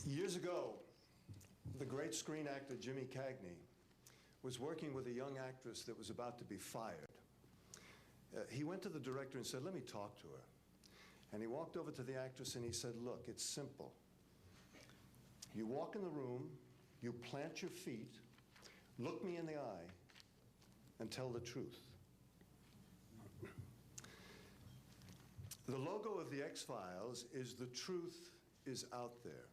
Years ago, the great screen actor Jimmy Cagney was working with a young actress that was about to be fired. He went to the director and said, "Let me talk to her." And he walked over to the actress and he said, "Look, it's simple. You walk in the room, you plant your feet, look me in the eye, and tell the truth." The logo of the X-Files is "The truth is out there."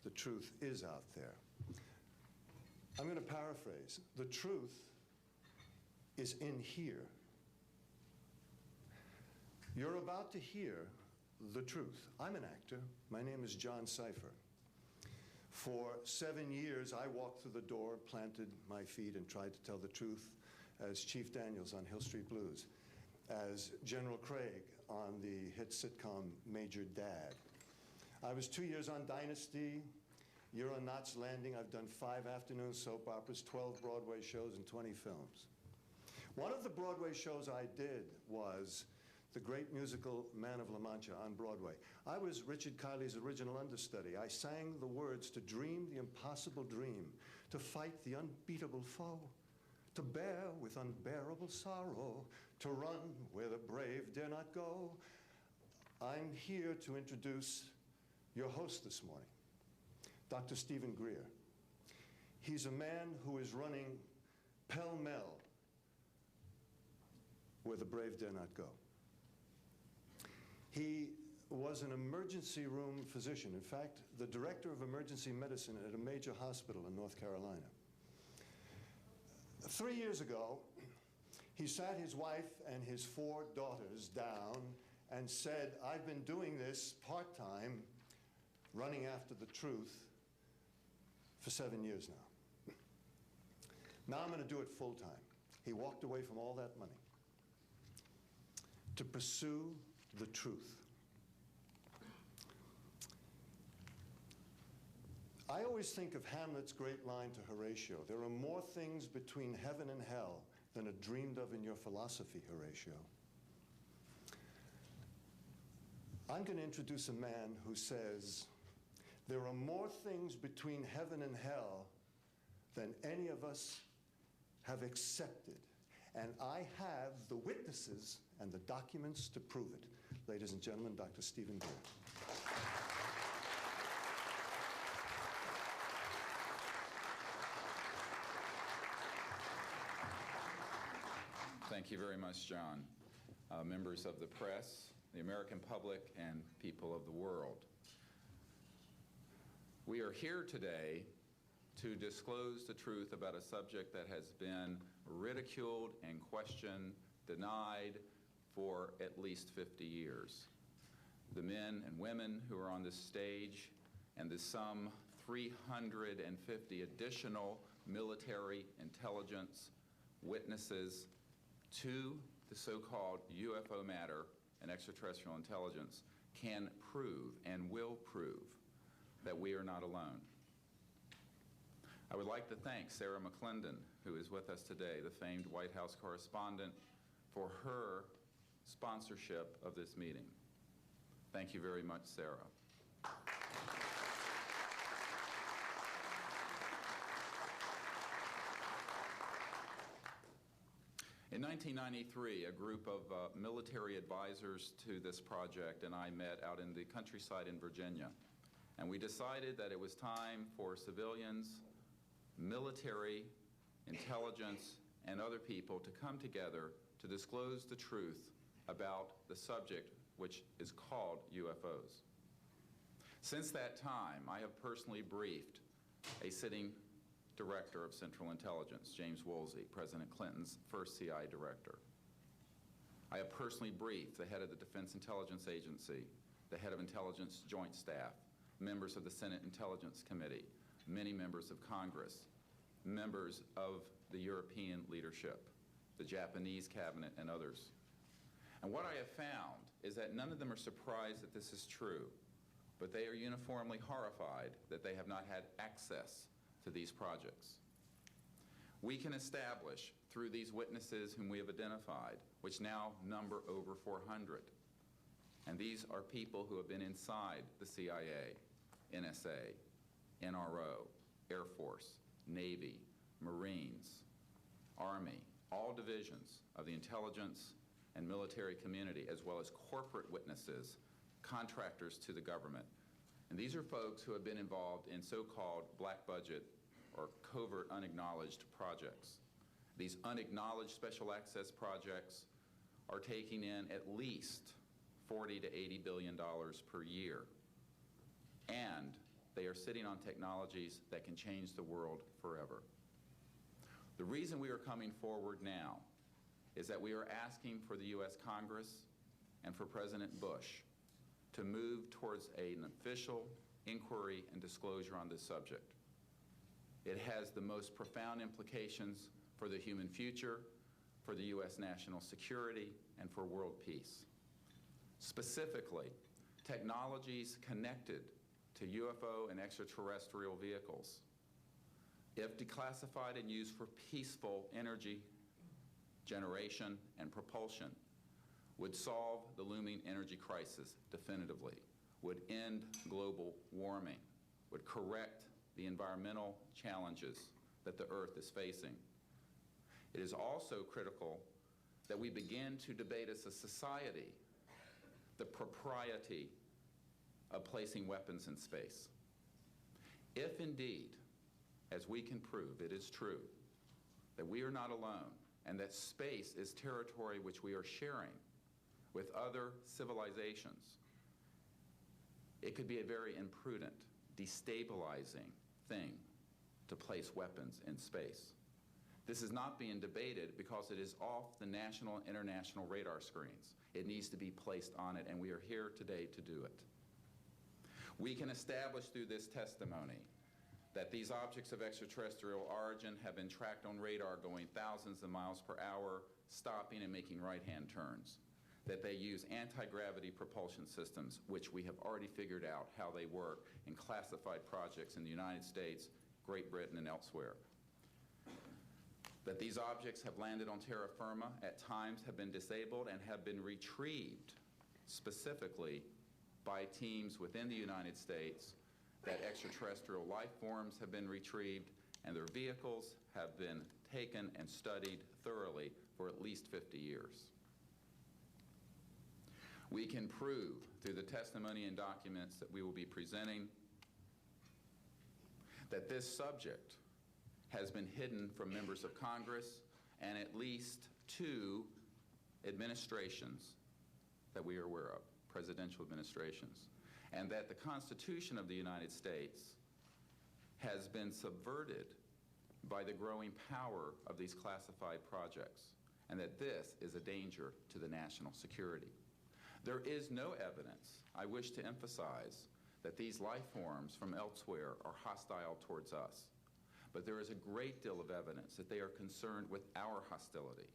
The truth is out there. I'm going to paraphrase. The truth is in here. You're about to hear the truth. I'm an actor. My name is John Cipher. For 7 years, I walked through the door, planted my feet, and tried to tell the truth as Chief Daniels on Hill Street Blues, as General Craig on the hit sitcom Major Dad. I was 2 years on Dynasty. You're on Knots Landing. I've done 5 afternoon soap operas, 12 Broadway shows, and 20 films. One of the Broadway shows I did was the great musical Man of La Mancha on Broadway. I was Richard Kiley's original understudy. I sang the words to dream the impossible dream, to fight the unbeatable foe, to bear with unbearable sorrow, to run where the brave dare not go. I'm here to introduce your host this morning, Dr. Stephen Greer. He's a man who is running pell-mell where the brave dare not go. He was an emergency room physician. In fact, the director of emergency medicine at a major hospital in North Carolina. 3 years ago, he sat his wife and his 4 daughters down and said, "I've been doing this part-time, running after the truth, for 7 years now. Now I'm going to do it full-time." He walked away from all that money to pursue the truth. I always think of Hamlet's great line to Horatio, "There are more things between heaven and hell than are dreamed of in your philosophy, Horatio." I'm going to introduce a man who says, there are more things between heaven and hell than any of us have accepted. And I have the witnesses and the documents to prove it. Ladies and gentlemen, Dr. Stephen Greer. Thank you very much, John. Members of the press, the American public, and people of the world. We are here today to disclose the truth about a subject that has been ridiculed and questioned, denied for at least 50 years. The men and women who are on this stage and the some 350 additional military intelligence witnesses to the so-called UFO matter and extraterrestrial intelligence can prove and will prove that we are not alone. I would like to thank Sarah McClendon, who is with us today, the famed White House correspondent, for her sponsorship of this meeting. Thank you very much, Sarah. In 1993, a group of military advisors to this project and I met out in the countryside in Virginia. And we decided that it was time for civilians, military, intelligence, and other people to come together to disclose the truth about the subject which is called UFOs. Since that time, I have personally briefed a sitting director of Central Intelligence, James Woolsey, President Clinton's first CIA director. I have personally briefed the head of the Defense Intelligence Agency, the head of Intelligence Joint Staff, members of the Senate Intelligence Committee, many members of Congress, members of the European leadership, the Japanese cabinet, and others. And what I have found is that none of them are surprised that this is true, but they are uniformly horrified that they have not had access to these projects. We can establish through these witnesses whom we have identified, which now number over 400, and these are people who have been inside the CIA, NSA, NRO, Air Force, Navy, Marines, Army, all divisions of the intelligence and military community, as well as corporate witnesses, contractors to the government. And these are folks who have been involved in so-called black budget or covert unacknowledged projects. These unacknowledged special access projects are taking in at least $40 to $80 billion per year. And they are sitting on technologies that can change the world forever. The reason we are coming forward now is that we are asking for the U.S. Congress and for President Bush to move towards an official inquiry and disclosure on this subject. It has the most profound implications for the human future, for the U.S. national security, and for world peace. Specifically, technologies connected to UFO and extraterrestrial vehicles, if declassified and used for peaceful energy generation and propulsion, would solve the looming energy crisis definitively, would end global warming, would correct the environmental challenges that the Earth is facing. It is also critical that we begin to debate as a society the propriety of placing weapons in space. If indeed, as we can prove, it is true that we are not alone and that space is territory which we are sharing with other civilizations, it could be a very imprudent, destabilizing thing to place weapons in space. This is not being debated because it is off the national and international radar screens. It needs to be placed on it, and we are here today to do it. We can establish through this testimony that these objects of extraterrestrial origin have been tracked on radar going thousands of miles per hour, stopping and making right-hand turns, that they use anti-gravity propulsion systems, which we have already figured out how they work in classified projects in the United States, Great Britain, and elsewhere, that these objects have landed on terra firma, at times have been disabled, and have been retrieved specifically by teams within the United States, that extraterrestrial life forms have been retrieved, and their vehicles have been taken and studied thoroughly for at least 50 years. We can prove through the testimony and documents that we will be presenting that this subject has been hidden from members of Congress and at least 2 administrations that we are aware of, presidential administrations, and that the Constitution of the United States has been subverted by the growing power of these classified projects, and that this is a danger to the national security. There is no evidence, I wish to emphasize, that these life forms from elsewhere are hostile towards us. But there is a great deal of evidence that they are concerned with our hostility.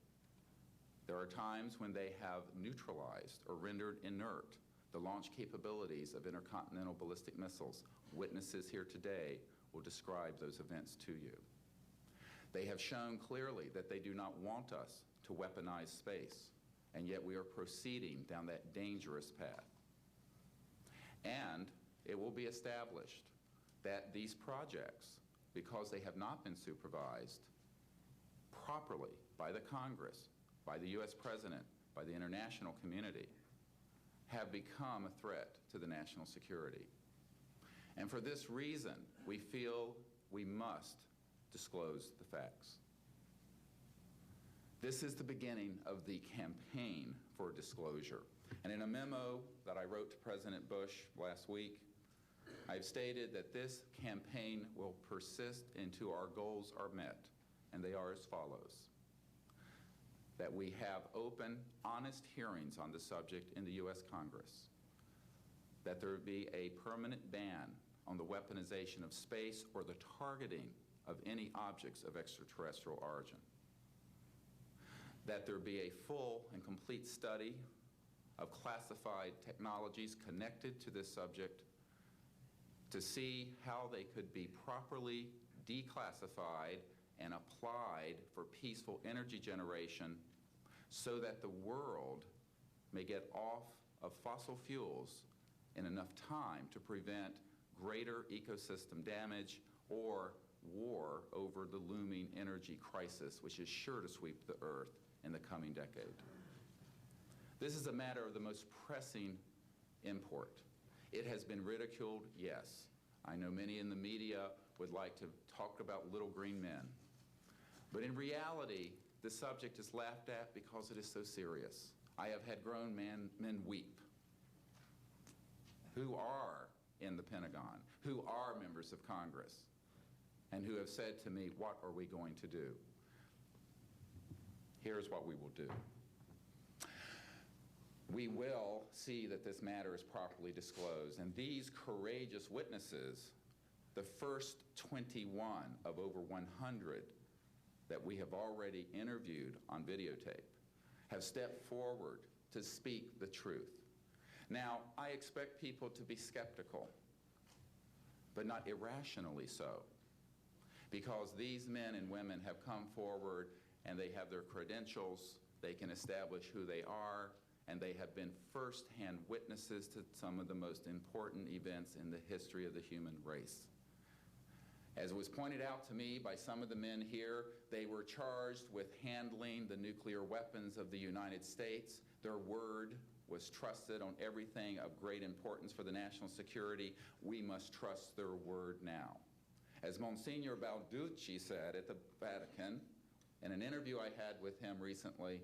There are times when they have neutralized or rendered inert the launch capabilities of intercontinental ballistic missiles. Witnesses here today will describe those events to you. They have shown clearly that they do not want us to weaponize space, and yet we are proceeding down that dangerous path. And it will be established that these projects, because they have not been supervised properly by the Congress, by the U.S. President, by the international community, have become a threat to the national security. And for this reason, we feel we must disclose the facts. This is the beginning of the campaign for disclosure. And in a memo that I wrote to President Bush last week, I've stated that this campaign will persist until our goals are met, and they are as follows: that we have open, honest hearings on the subject in the U.S. Congress, that there be a permanent ban on the weaponization of space or the targeting of any objects of extraterrestrial origin, that there be a full and complete study of classified technologies connected to this subject to see how they could be properly declassified and applied for peaceful energy generation so that the world may get off of fossil fuels in enough time to prevent greater ecosystem damage or war over the looming energy crisis, which is sure to sweep the Earth in the coming decade. This is a matter of the most pressing import. It has been ridiculed, yes. I know many in the media would like to talk about little green men. But in reality, the subject is laughed at because it is so serious. I have had grown men weep who are in the Pentagon, who are members of Congress, and who have said to me, what are we going to do? Here's what we will do. We will see that this matter is properly disclosed, and these courageous witnesses, the first 21 of over 100 that we have already interviewed on videotape, have stepped forward to speak the truth. Now, I expect people to be skeptical, but not irrationally so, because these men and women have come forward and they have their credentials, they can establish who they are, and they have been first-hand witnesses to some of the most important events in the history of the human race. As was pointed out to me by some of the men here, they were charged with handling the nuclear weapons of the United States. Their word was trusted on everything of great importance for the national security. We must trust their word now. As Monsignor Balducci said at the Vatican, in an interview I had with him recently,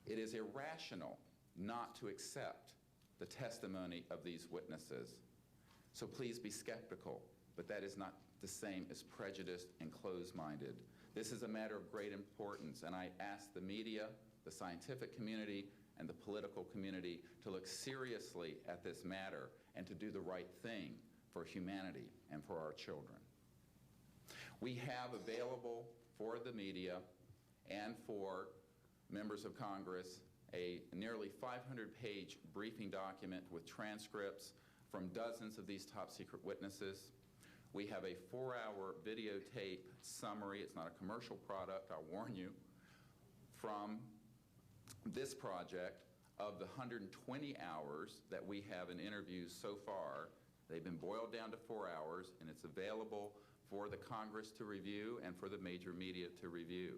it is irrational not to accept the testimony of these witnesses. So please be skeptical, but that is not the same as prejudiced and closed-minded. This is a matter of great importance, and I ask the media, the scientific community, and the political community to look seriously at this matter and to do the right thing for humanity and for our children. We have available for the media and for members of Congress a nearly 500-page briefing document with transcripts from dozens of these top-secret witnesses. We have a 4-hour videotape summary. It's not a commercial product, I'll warn you, from this project of the 120 hours that we have in interviews so far. They've been boiled down to 4 hours, and it's available for the Congress to review and for the major media to review.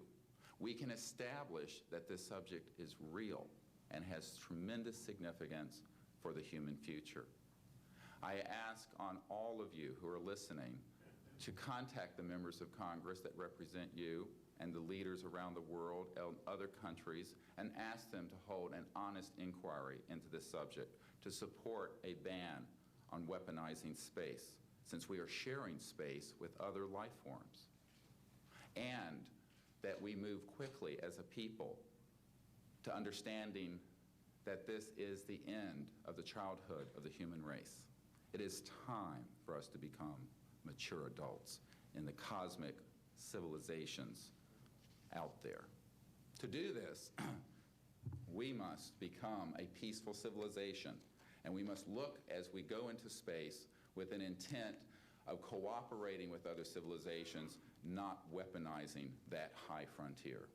We can establish that this subject is real and has tremendous significance for the human future. I ask on all of you who are listening to contact the members of Congress that represent you and the leaders around the world and other countries and ask them to hold an honest inquiry into this subject to support a ban on weaponizing space, since we are sharing space with other life forms, and that we move quickly as a people to understanding that this is the end of the childhood of the human race. It is time for us to become mature adults in the cosmic civilizations out there. To do this, we must become a peaceful civilization, and we must look as we go into space with an intent of cooperating with other civilizations, not weaponizing that high frontier.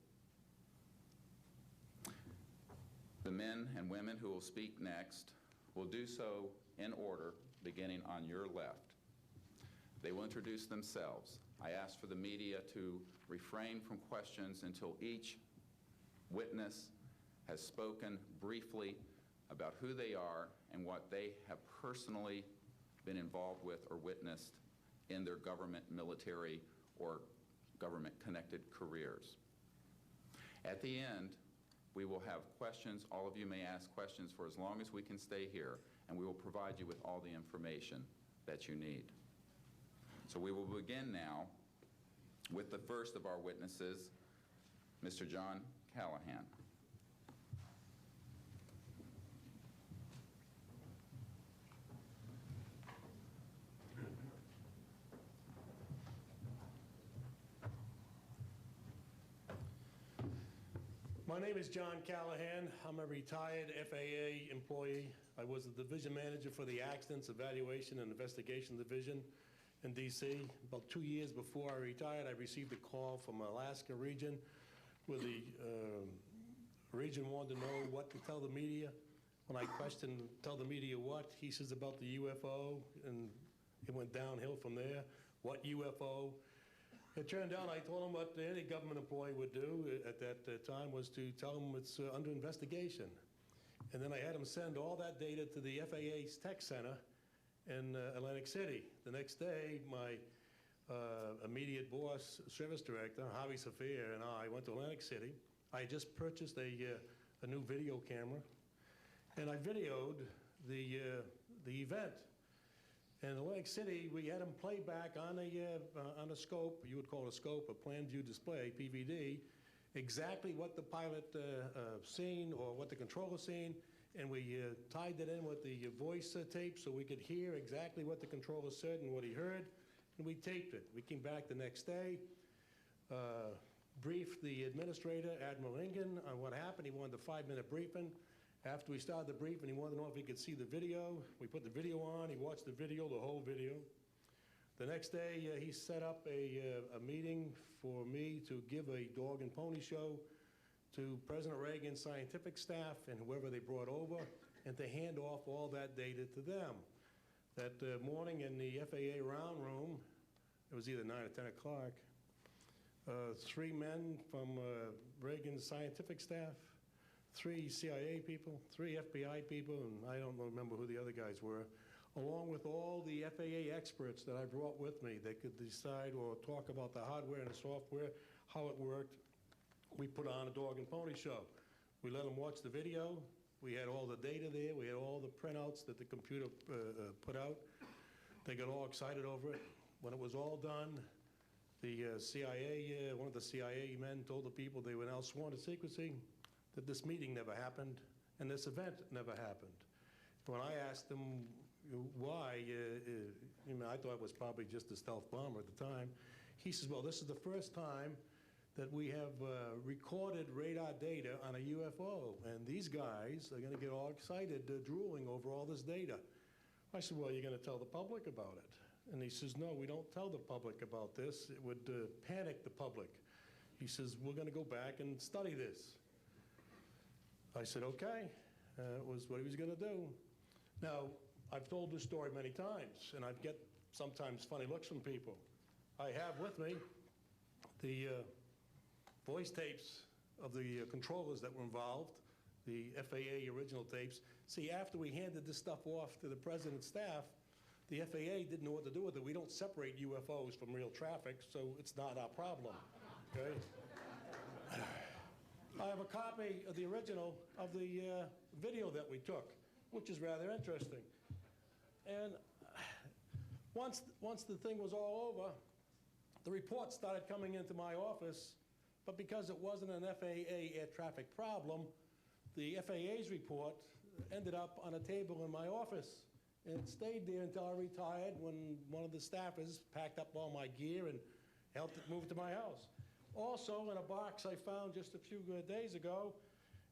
The men and women who will speak next will do so in order, beginning on your left. They will introduce themselves. I ask for the media to refrain from questions until each witness has spoken briefly about who they are and what they have personally been involved with or witnessed in their government, military, or government-connected careers. At the end, we will have questions. All of you may ask questions for as long as we can stay here, and we will provide you with all the information that you need. So we will begin now with the first of our witnesses, Mr. John Callahan. My name is John Callahan. I'm a retired FAA employee. I was the division manager for the Accidents Evaluation and Investigation Division in D.C. About 2 years before I retired, I received a call from Alaska region where the region wanted to know what to tell the media. When I questioned, tell the media what, he says about the UFO and It went downhill from there. What UFO? It turned out I told him what any government employee would do at that time was to tell him it's under investigation. And then I had him send all that data to the FAA's tech center in Atlantic City. The next day, my immediate boss, service director, Javi Safir, and I went to Atlantic City. I had just purchased a new video camera, and I videoed the event. And in Atlantic City, we had them play back on a scope, you would call it a scope, a plan view display, PVD, exactly what the pilot seen or what the controller seen, and we tied it in with the voice tape so we could hear exactly what the controller said and what he heard, and we taped it. We came back the next day, briefed the administrator, Admiral Ingen, on what happened. He wanted a 5-minute briefing. After we started the briefing, he wanted to know if he could see the video. We put the video on. He watched the video, the whole video. The next day, he set up a meeting for me to give a dog and pony show to President Reagan's scientific staff and whoever they brought over, and to hand off all that data to them. That morning in the FAA round room, it was either 9 or 10 o'clock, 3 men from Reagan's scientific staff, 3 CIA people, 3 FBI people, and I don't remember who the other guys were, along with all the FAA experts that I brought with me. They could decide or talk about the hardware and the software, how it worked. We put on a dog and pony show. We let them watch the video. We had all the data there. We had all the printouts that the computer put out. They got all excited over it. When it was all done, the CIA, one of the CIA men told the people they were now sworn to secrecy, that this meeting never happened and this event never happened. When I asked him why, I thought it was probably just a stealth bomber at the time. He says, well, this is the first time that we have recorded radar data on a UFO, and these guys are going to get all excited, drooling over all this data. I said, well, you're going to tell the public about it? And he says, no, we don't tell the public about this. It would panic the public. He says, we're going to go back and study this. I said, okay. It was what he was going to do. Now, I've told this story many times, and I get sometimes funny looks from people. I have with me the voice tapes of the controllers that were involved, the FAA original tapes. See, after we handed this stuff off to the president's staff, the FAA didn't know what to do with it. We don't separate UFOs from real traffic, so it's not our problem, okay? I have a copy of the original of the video that we took, which is rather interesting. And once the thing was all over, the reports started coming into my office, but because it wasn't an FAA air traffic problem, the FAA's report ended up on a table in my office. And it stayed there until I retired, when one of the staffers packed up all my gear and helped it move to my house. Also, in a box I found just a few days ago,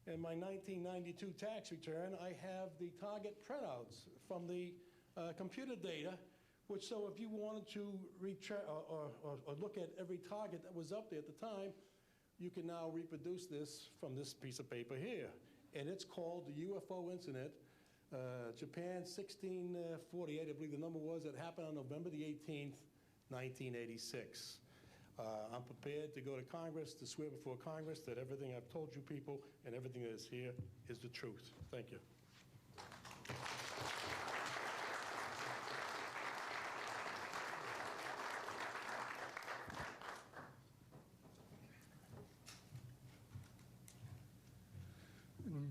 in my 1992 tax return, I have the target printouts from the computer data, which, so if you wanted to or look at every target that was up there at the time, you can now reproduce this from this piece of paper here. And it's called the UFO incident, Japan 1648, I believe the number was. It happened on November the 18th, 1986. I'm prepared to go to Congress to swear before Congress that everything I've told you people and everything that is here is the truth. Thank you.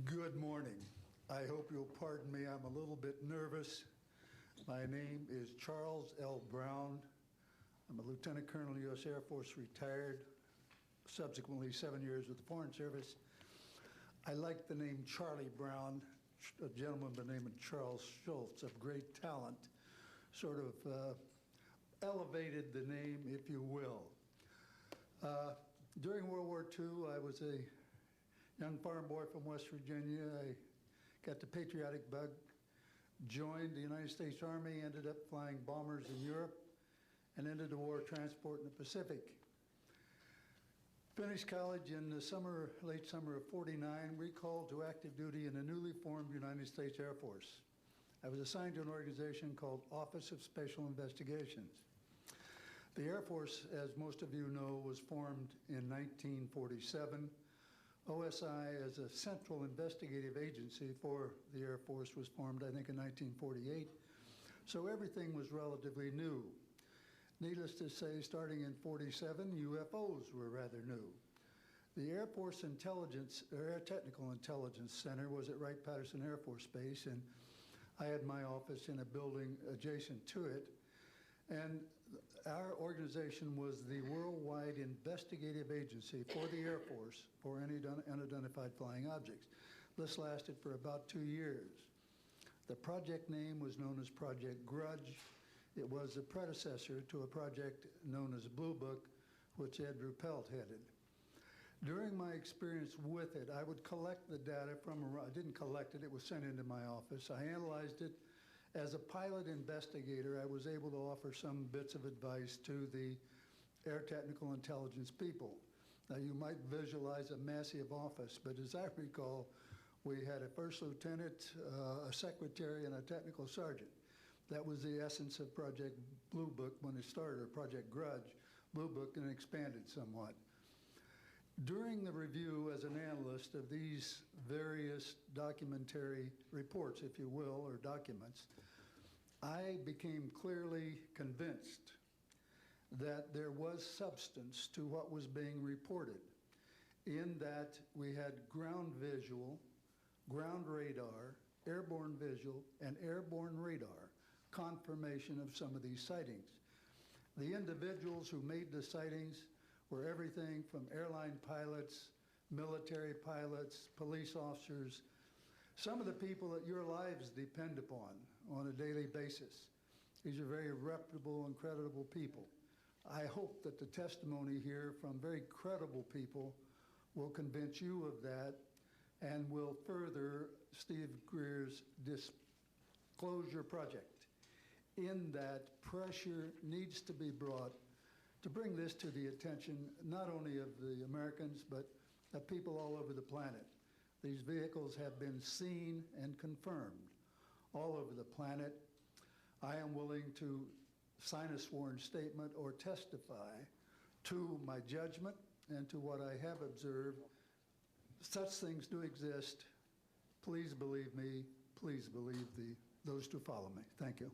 Good morning. I hope you'll pardon me. I'm a little bit nervous. My name is Charles L. Brown. I'm a Lieutenant Colonel, U.S. Air Force, retired, subsequently 7 years with the Foreign Service. I like the name Charlie Brown, a gentleman by the name of Charles Schultz, of great talent, sort of elevated the name, if you will. During World War II, I was a young farm boy from West Virginia. I got the patriotic bug, joined the United States Army, ended up flying bombers in Europe, and ended the war transport in the Pacific. Finished college in the summer, late summer of '49, recalled to active duty in the newly formed United States Air Force. I was assigned to an organization called Office of Special Investigations. The Air Force, as most of you know, was formed in 1947. OSI, as a central investigative agency for the Air Force, was formed, I think, in 1948. So everything was relatively new. Needless to say, starting in 47, UFOs were rather new. The Air Force Intelligence, or Air Technical Intelligence Center was at Wright-Patterson Air Force Base, and I had my office in a building adjacent to it. And our organization was the worldwide investigative agency for the Air Force for any unidentified flying objects. This lasted for about 2 years. The project name was known as Project Grudge. It was the predecessor to a project known as Blue Book, which Ed Ruppelt headed. During my experience with it, I would collect the data from, I didn't collect it, it was sent into my office. I analyzed it. As a pilot investigator, I was able to offer some bits of advice to the Air Technical Intelligence people. Now, you might visualize a massive office, but as I recall, we had a first lieutenant, a secretary, and a technical sergeant. That was the essence of Project Blue Book when it started, or Project Grudge, Blue Book, and expanded somewhat. During the review as an analyst of these various documentary reports, if you will, or documents, I became clearly convinced that there was substance to what was being reported, in that we had ground visual, ground radar, airborne visual, and airborne radar confirmation of some of these sightings. The individuals who made the sightings were everything from airline pilots, military pilots, police officers, some of the people that your lives depend upon on a daily basis. These are very reputable and credible people. I hope that the testimony here from very credible people will convince you of that and will further Steve Greer's disclosure project, in that pressure needs to be brought to bring this to the attention not only of the Americans, but of people all over the planet. These vehicles have been seen and confirmed all over the planet. I am willing to sign a sworn statement or testify to my judgment and to what I have observed. Such things do exist. Please believe me. Please believe those who follow me. Thank you.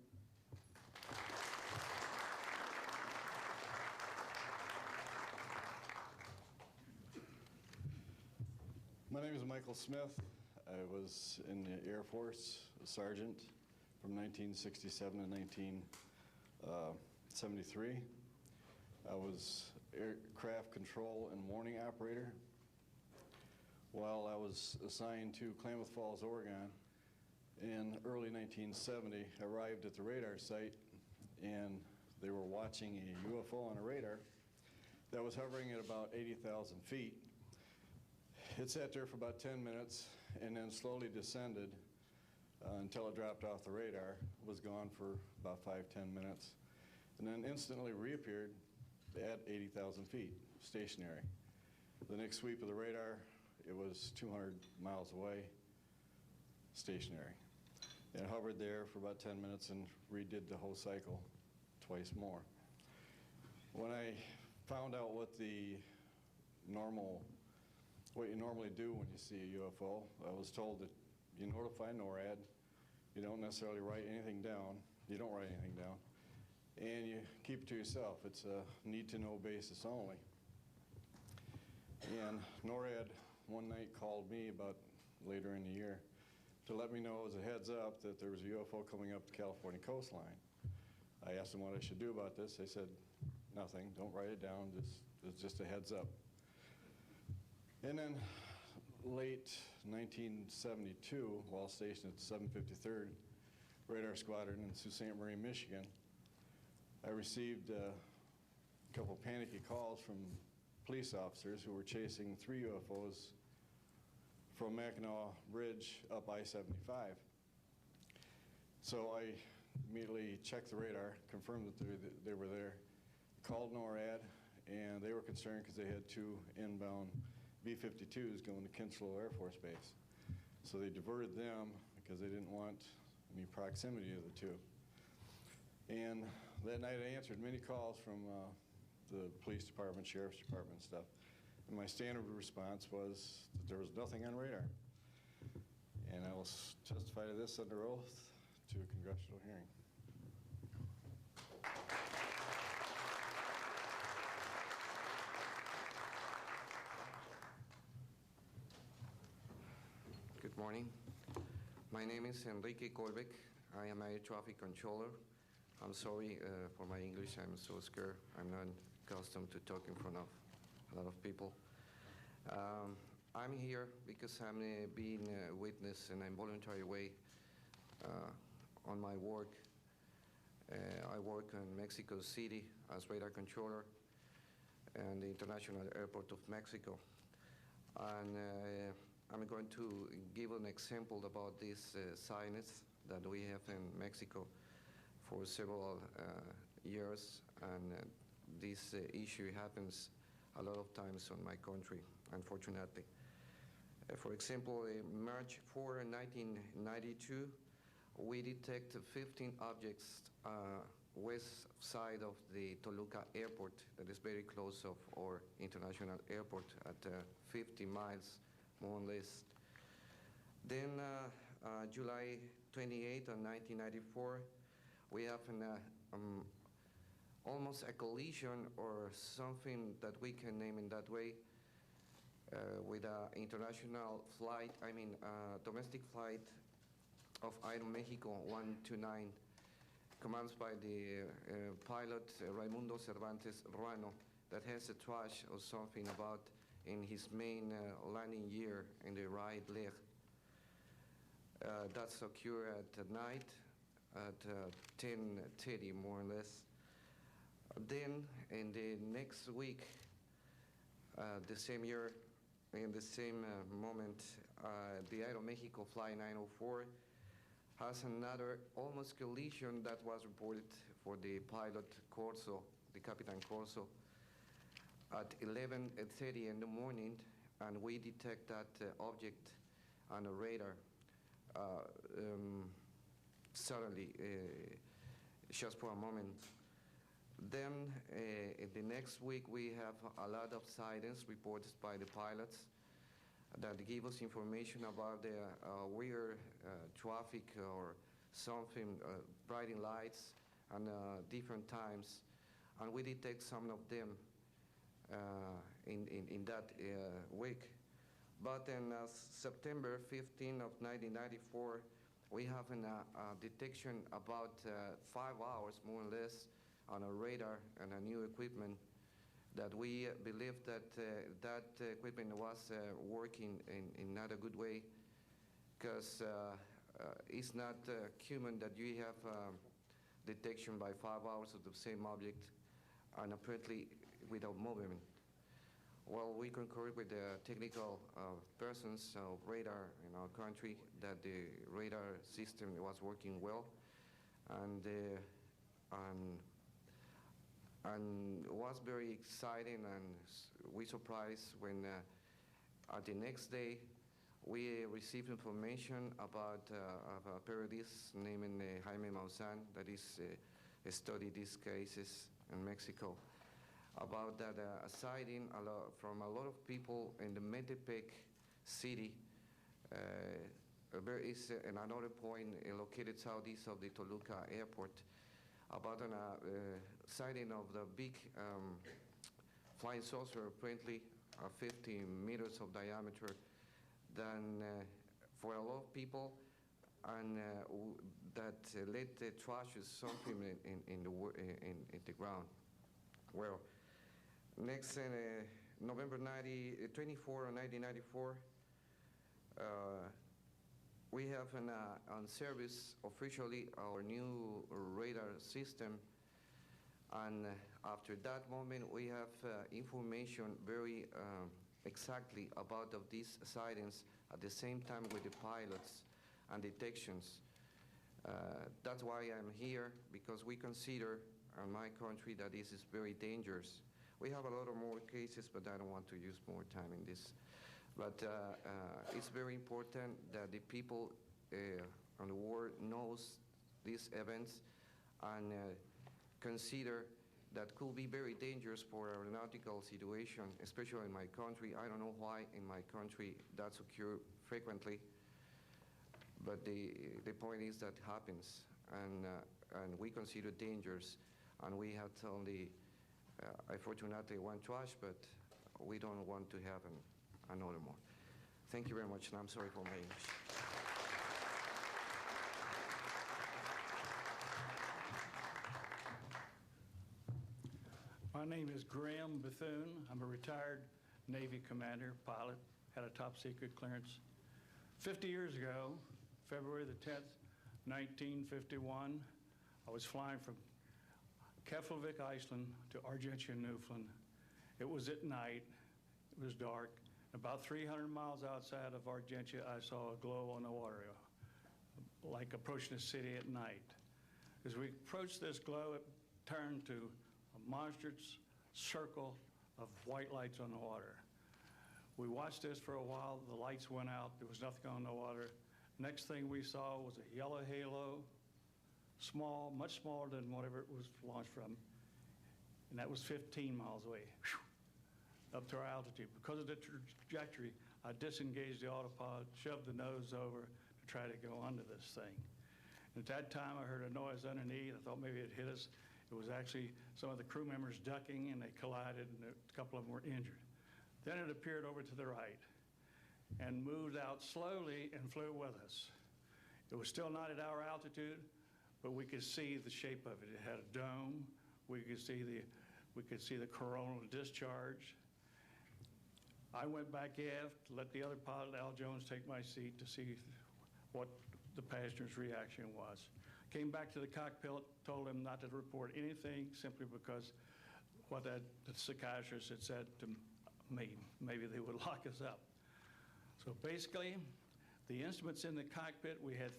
My name is Michael Smith. I was in the Air Force, a sergeant from 1967 to 1973. I was aircraft control and warning operator. While I was assigned to Klamath Falls, Oregon, in early 1970, I arrived at the radar site, and they were watching a UFO on a radar that was hovering at about 80,000 feet. It sat there for about 10 minutes and then slowly descended until it dropped off the radar. It was gone for about 5-10 minutes, and then instantly reappeared at 80,000 feet, stationary. The next sweep of the radar, it was 200 miles away, stationary. It hovered there for about 10 minutes and redid the whole cycle twice more. When I found out what you normally do when you see a UFO, I was told that you notify NORAD, you don't necessarily write anything down, you don't write anything down, and you keep it to yourself. It's a need-to-know basis only. And NORAD one night called me about later in the year to let me know as a heads up that there was a UFO coming up the California coastline. I asked them what I should do about this. They said, nothing, don't write it down, it's just a heads up. And then late 1972, while stationed at the 753rd Radar Squadron in Sault Ste. Marie, Michigan, I received a couple panicky calls from police officers who were chasing 3 UFOs from Mackinac Bridge up I-75. So I immediately checked the radar, confirmed that they were there, called NORAD, and they were concerned because they had 2 inbound B-52s going to Kinslow Air Force Base. So they diverted them because they didn't want any proximity of the two. And that night I answered many calls from the police department, sheriff's department, and stuff. And my standard response was that there was nothing on radar. And I will testify to this under oath to a congressional hearing. Good morning. My name is Enrique Colbeck. I am a air traffic controller. I'm sorry for my English. I'm so scared. I'm not accustomed to talk in front of a lot of people. I'm here because I'm being a witness in a voluntary way on my work. I work in Mexico City as radar controller and the International Airport of Mexico. And I'm going to give an example about this sinus that we have in Mexico for several years, and this issue happens a lot of times on my country, unfortunately. For example, March 4, 1992, we detected 15 objects west side of the Toluca airport that is very close of our international airport at 50 miles, more or less. Then July 28 of 1994, we have almost a collision or something that we can name in that way with an international flight, domestic flight of Aeromexico 129, commanded by the pilot Raimundo Cervantes Ruano, that has a trash or something about in his main landing gear in the right leg. That's occurred at night at 10:30, more or less. Then in the next week, the same year, in the same moment, the Aeromexico Flight 904 has another almost collision that was reported for the pilot Corso, the Capitan Corso, at 11:30 in the morning, and we detect that object on a radar suddenly, just for a moment. Then the next week we have a lot of sightings reported by the pilots that give us information about the weird traffic or something, bright lights and different times, and we detect some of them in that week. But in September 15 of 1994, we have a detection about 5 hours, more or less, on a radar and a new equipment that we believe that that equipment was working in not a good way, because it's not human that you have detection by 5 hours of the same object and apparently without movement. Well, we concur with the technical persons of radar in our country that the radar system was working well, and was very exciting, and we surprised when the next day we received information about a periodist named Jaime Maussan that is studied these cases in Mexico, about that sighting from a lot of people in the Metepec city. There is another point located southeast of the Toluca airport, about a sighting of the big flying saucer, apparently 50 meters of diameter, than for a lot of people, and that let the trash is something in the ground. Well, next, November 24 of 1994, we have on service officially our new radar system, and after that moment we have information very exactly about of these sightings at the same time with the pilots and detections. That's why I'm here, because we consider in my country that this is very dangerous. We have a lot of more cases, but I don't want to use more time in this. But it's very important that the people on the world knows these events and consider that could be very dangerous for aeronautical situation, especially in my country. I don't know why in my country that's occur frequently, but the point is that happens, and we consider dangerous, and we had only, unfortunately, one trash, but we don't want to have another more. Thank you very much, and I'm sorry for my English. My name is Graham Bethune. I'm a retired Navy commander, pilot, had a top secret clearance. 50 years ago, February the 10th, 1951, I was flying from Keflavik, Iceland to Argentia, Newfoundland. It was at night, it was dark. About 300 miles outside of Argentia, I saw a glow on the water, like approaching the city at night. As we approached this glow, it turned to a monstrous circle of white lights on the water. We watched this for a while. The lights went out. There was nothing on the water. Next thing we saw was a yellow halo, small, much smaller than whatever it was launched from, and that was 15 miles away, up to our altitude. Because of the trajectory, I disengaged the autopilot, shoved the nose over to try to go under this thing. And at that time, I heard a noise underneath. I thought maybe it hit us. It was actually some of the crew members ducking, and they collided, and a couple of them were injured. Then it appeared over to the right and moved out slowly and flew with us. It was still not at our altitude, but we could see the shape of it. It had a dome. We could see the coronal discharge. I went back aft to let the other pilot, Al Jones, take my seat to see what the passenger's reaction was. Came back to the cockpit, told him not to report anything simply because what the psychiatrist had said to me, maybe they would lock us up. So basically, the instruments in the cockpit, we had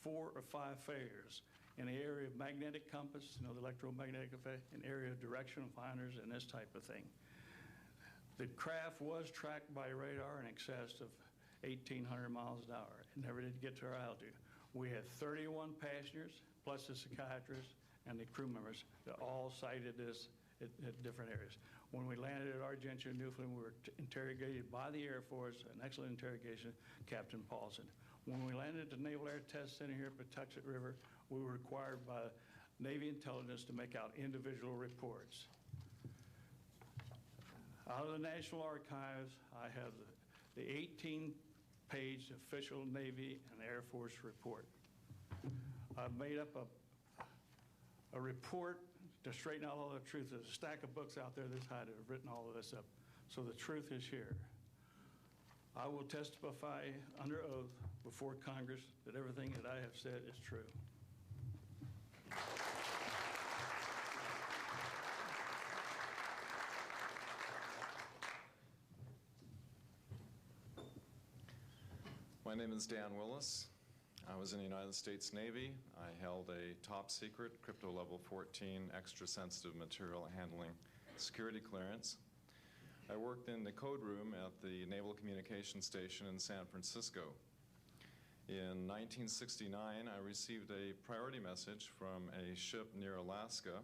4 or 5 failures in the area of magnetic compass, the electromagnetic effect, in area of directional finders, and this type of thing. The craft was tracked by radar in excess of 1,800 miles an hour. It never did get to our altitude. We had 31 passengers, plus the psychiatrist and the crew members that all cited this at different areas. When we landed at Argentia, Newfoundland, we were interrogated by the Air Force, an excellent interrogation, Captain Paulson. When we landed at the Naval Air Test Center here at Patuxent River, we were required by Navy intelligence to make out individual reports. Out of the National Archives, I have the 18-page official Navy and Air Force report. I've made up a report to straighten out all the truth. There's a stack of books out there this high that have written all of this up. So the truth is here. I will testify under oath before Congress that everything that I have said is true. My name is Dan Willis. I was in the United States Navy. I held a top secret crypto level 14 extra sensitive material handling security clearance. I worked in the code room at the Naval Communications Station in San Francisco. In 1969, I received a priority message from a ship near Alaska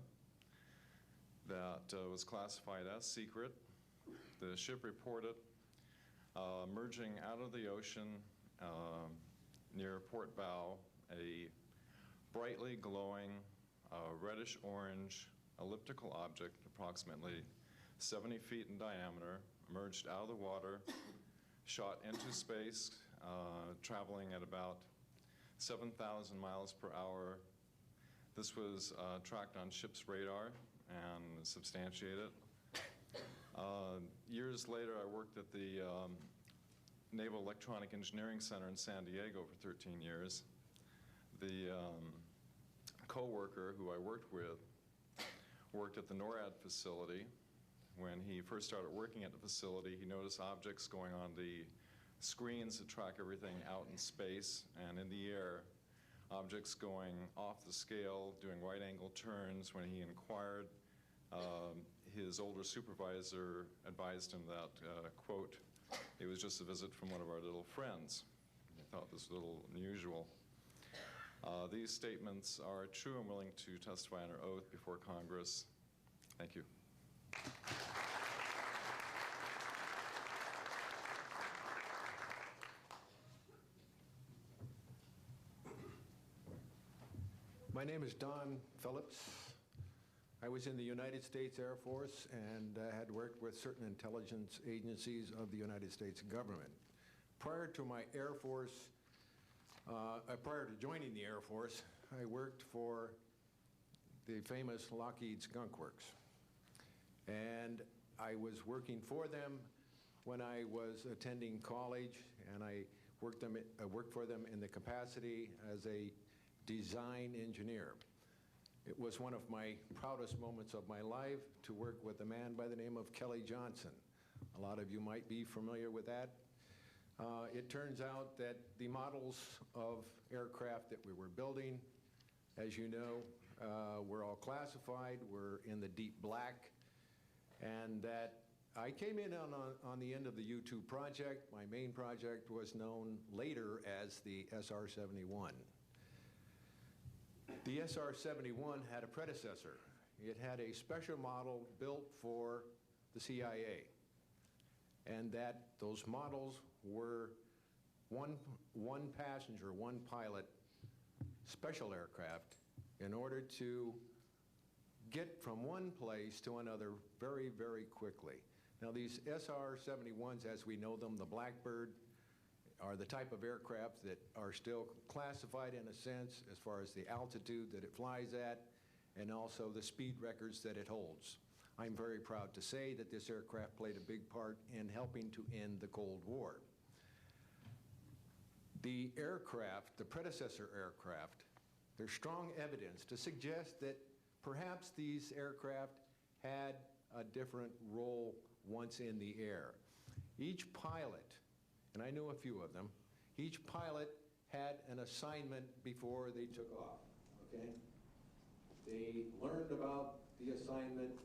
that was classified as secret. The ship reported emerging out of the ocean near Port Bow, a brightly glowing reddish-orange elliptical object, approximately 70 feet in diameter, emerged out of the water, shot into space, traveling at about 7,000 miles per hour. This was tracked on ship's radar and substantiated. Years later, I worked at the Naval Electronic Engineering Center in San Diego for 13 years. The co-worker who I worked with worked at the NORAD facility. When he first started working at the facility, he noticed objects going on the screens that track everything out in space and in the air, objects going off the scale, doing right-angle turns. When he inquired, his older supervisor advised him that, quote, it was just a visit from one of our little friends. thought this was a little unusual. These statements are true. I'm willing to testify under oath before Congress. Thank you. My name is Don Phillips. I was in the United States Air Force and had worked with certain intelligence agencies of the United States government. Prior to my Air Force, prior to joining the Air Force, I worked for the famous Lockheed Skunk Works. And I was working for them when I was attending college, and I worked for them in the capacity as a design engineer. It was one of my proudest moments of my life to work with a man by the name of Kelly Johnson. A lot of you might be familiar with that. It turns out that the models of aircraft that we were building, as you know, were all classified, were in the deep black, and that I came in on the end of the U-2 project. My main project was known later as the SR-71. The SR-71 had a predecessor. It had a special model built for the CIA, and that those models were one passenger, one pilot special aircraft in order to get from one place to another very, very quickly. Now these SR-71s, as we know them, the Blackbird, are the type of aircraft that are still classified in a sense as far as the altitude that it flies at and also the speed records that it holds. I'm very proud to say that this aircraft played a big part in helping to end the Cold War. The aircraft, the predecessor aircraft, there's strong evidence to suggest that perhaps these aircraft had a different role once in the air. Each pilot, and I know a few of them, each pilot had an assignment before they took off, okay? They learned about the assignment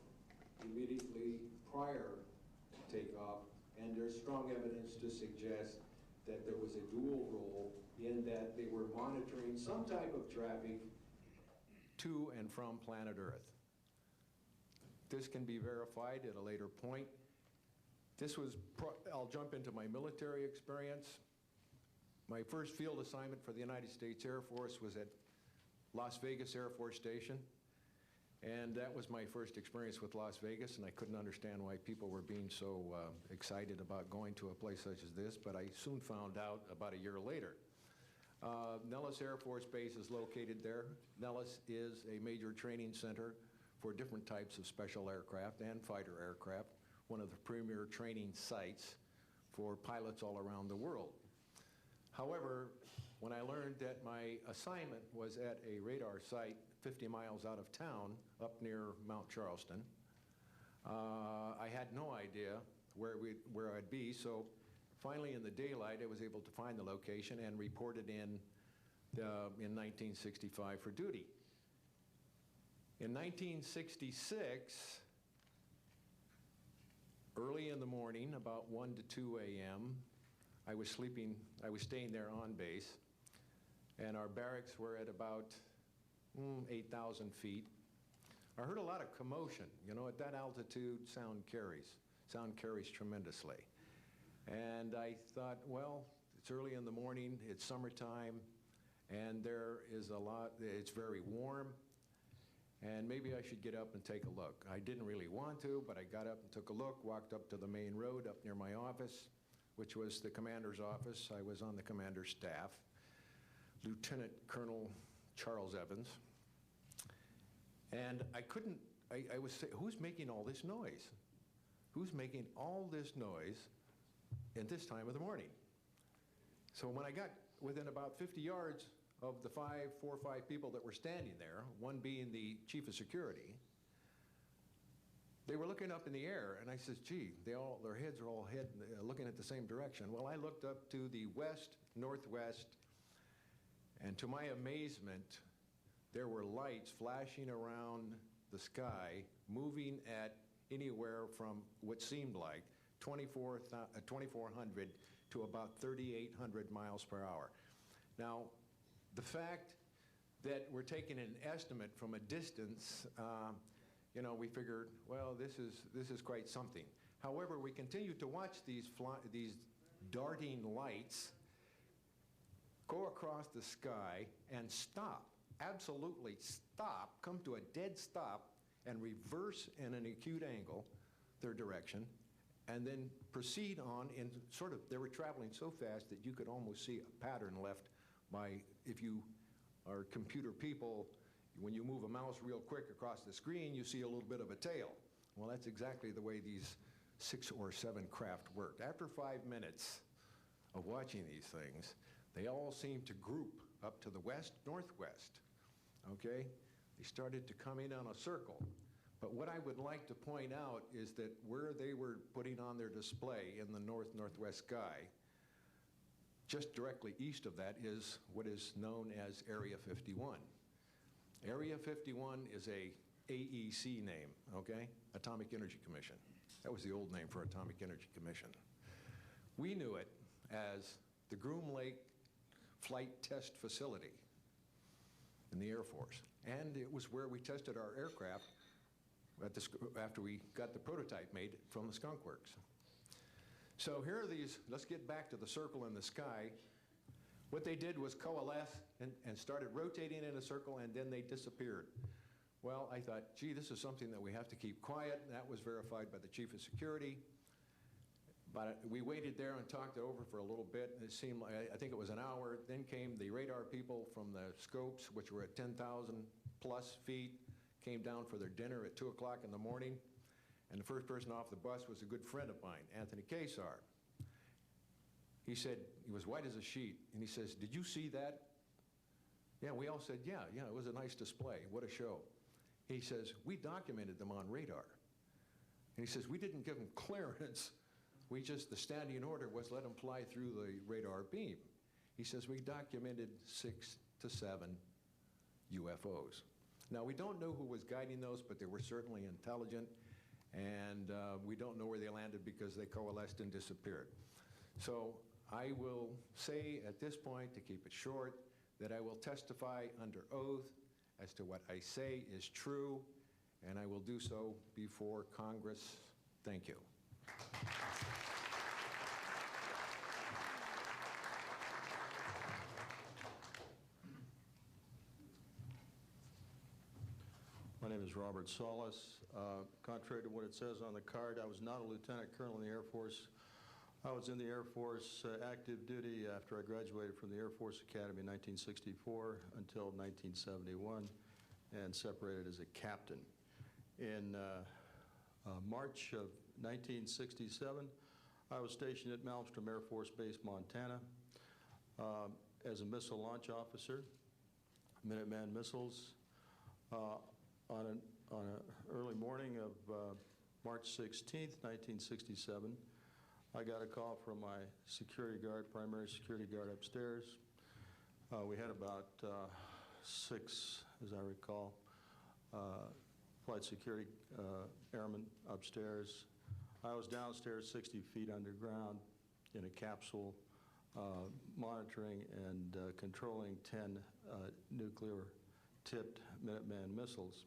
immediately prior to takeoff, and there's strong evidence to suggest that there was a dual role in that they were monitoring some type of traffic to and from planet Earth. This can be verified at a later point. This was, I'll jump into my military experience. My first field assignment for the United States Air Force was at Las Vegas Air Force Station. And that was my first experience with Las Vegas, and I couldn't understand why people were being so excited about going to a place such as this, but I soon found out about a year later. Nellis Air Force Base is located there. Nellis is a major training center for different types of special aircraft and fighter aircraft, one of the premier training sites for pilots all around the world. However, when I learned that my assignment was at a radar site 50 miles out of town, up near Mount Charleston, I had no idea where I'd be, so finally in the daylight I was able to find the location and reported in 1965 for duty. In 1966, early in the morning, about 1 to 2 a.m., I was staying there on base, and our barracks were at about 8,000 feet. I heard a lot of commotion. You know, at that altitude, sound carries tremendously. And I thought, well, it's early in the morning, it's summertime, and there is it's very warm, and maybe I should get up and take a look. I didn't really want to, but I got up and took a look, walked up to the main road up near my office, which was the commander's office. I was on the commander's staff, Lieutenant Colonel Charles Evans. And I was saying, who's making all this noise? Who's making all this noise at this time of the morning? So when I got within about 50 yards of the 4 or 5 people that were standing there, one being the chief of security, they were looking up in the air, and I said, gee, their heads are all looking at the same direction. Well, I looked up to the west, northwest, and to my amazement, there were lights flashing around the sky, moving at anywhere from what seemed like 2,400 to about 3,800 miles per hour. Now, the fact that we're taking an estimate from a distance, we figured, well, this is quite something. However, we continued to watch these darting lights go across the sky and stop, absolutely stop, come to a dead stop, and reverse in an acute angle their direction, and then proceed on in they were traveling so fast that you could almost see a pattern left by, if you are computer people, when you move a mouse real quick across the screen, you see a little bit of a tail. Well, that's exactly the way these 6 or 7 craft worked. After 5 minutes of watching these things, they all seemed to group up to the west, northwest, okay? They started to come in on a circle. But what I would like to point out is that where they were putting on their display in the north-northwest sky, just directly east of that is what is known as Area 51. Area 51 is a AEC name, okay? Atomic Energy Commission. That was the old name for Atomic Energy Commission. We knew it as the Groom Lake Flight Test Facility in the Air Force. And it was where we tested our aircraft after we got the prototype made from the Skunk Works. So here are these, let's get back to the circle in the sky. What they did was coalesce and started rotating in a circle, and then they disappeared. Well, I thought, gee, this is something that we have to keep quiet. That was verified by the Chief of Security. But we waited there and talked it over for a little bit, and it seemed like, I think it was an hour. Then came the radar people from the scopes, which were at 10,000 plus feet, came down for their dinner at 2 o'clock in the morning. And the first person off the bus was a good friend of mine, Anthony Kesar. He said, he was white as a sheet, and he says, did you see that? Yeah, we all said, yeah, it was a nice display. What a show. He says, we documented them on radar. And he says, we didn't give them clearance. We just, the standing order was let them fly through the radar beam. He says, we documented 6 to 7 UFOs. Now, we don't know who was guiding those, but they were certainly intelligent. And we don't know where they landed because they coalesced and disappeared. So I will say at this point, to keep it short, that I will testify under oath as to what I say is true, and I will do so before Congress. Thank you. My name is Robert Solis. Contrary to what it says on the card, I was not a lieutenant colonel in the Air Force. I was in the Air Force active duty after I graduated from the Air Force Academy in 1964 until 1971 and separated as a captain. In March of 1967, I was stationed at Malmstrom Air Force Base, Montana, as a missile launch officer, Minuteman missiles. On an early morning of March 16th, 1967, I got a call from my security guard, primary security guard upstairs. We had about 6, as I recall, flight security airmen upstairs. I was downstairs 60 feet underground in a capsule monitoring and controlling 10 nuclear-tipped Minuteman missiles.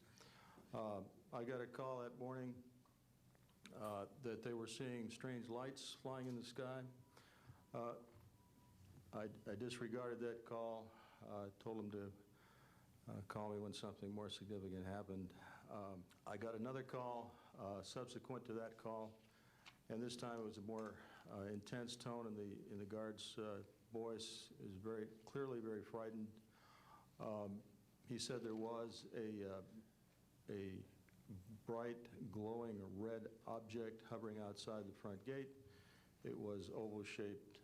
I got a call that morning that they were seeing strange lights flying in the sky. I disregarded that call, told them to call me when something more significant happened. I got another call subsequent to that call, and this time it was a more intense tone in the guard's voice. It was very clearly very frightened. He said there was a bright, glowing red object hovering outside the front gate. It was oval-shaped.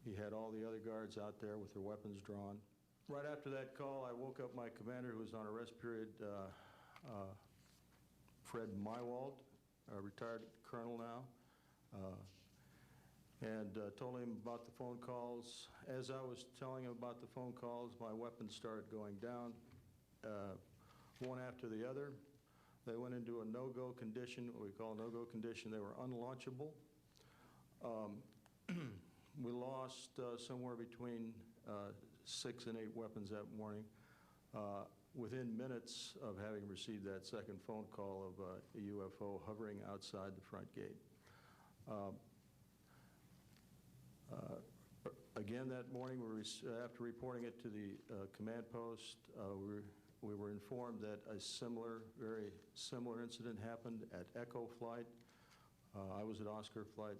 He had all the other guards out there with their weapons drawn. Right after that call, I woke up my commander, who was on a rest period, Fred Mywald, a retired colonel now, and told him about the phone calls. As I was telling him about the phone calls, my weapons started going down, one after the other. They went into a no-go condition, what we call a no-go condition. They were unlaunchable. We lost somewhere between 6 and 8 weapons that morning. Within minutes of having received that second phone call of a UFO hovering outside the front gate. Again that morning, after reporting it to the command post, we were informed that a very similar incident happened at Echo Flight. I was at Oscar Flight.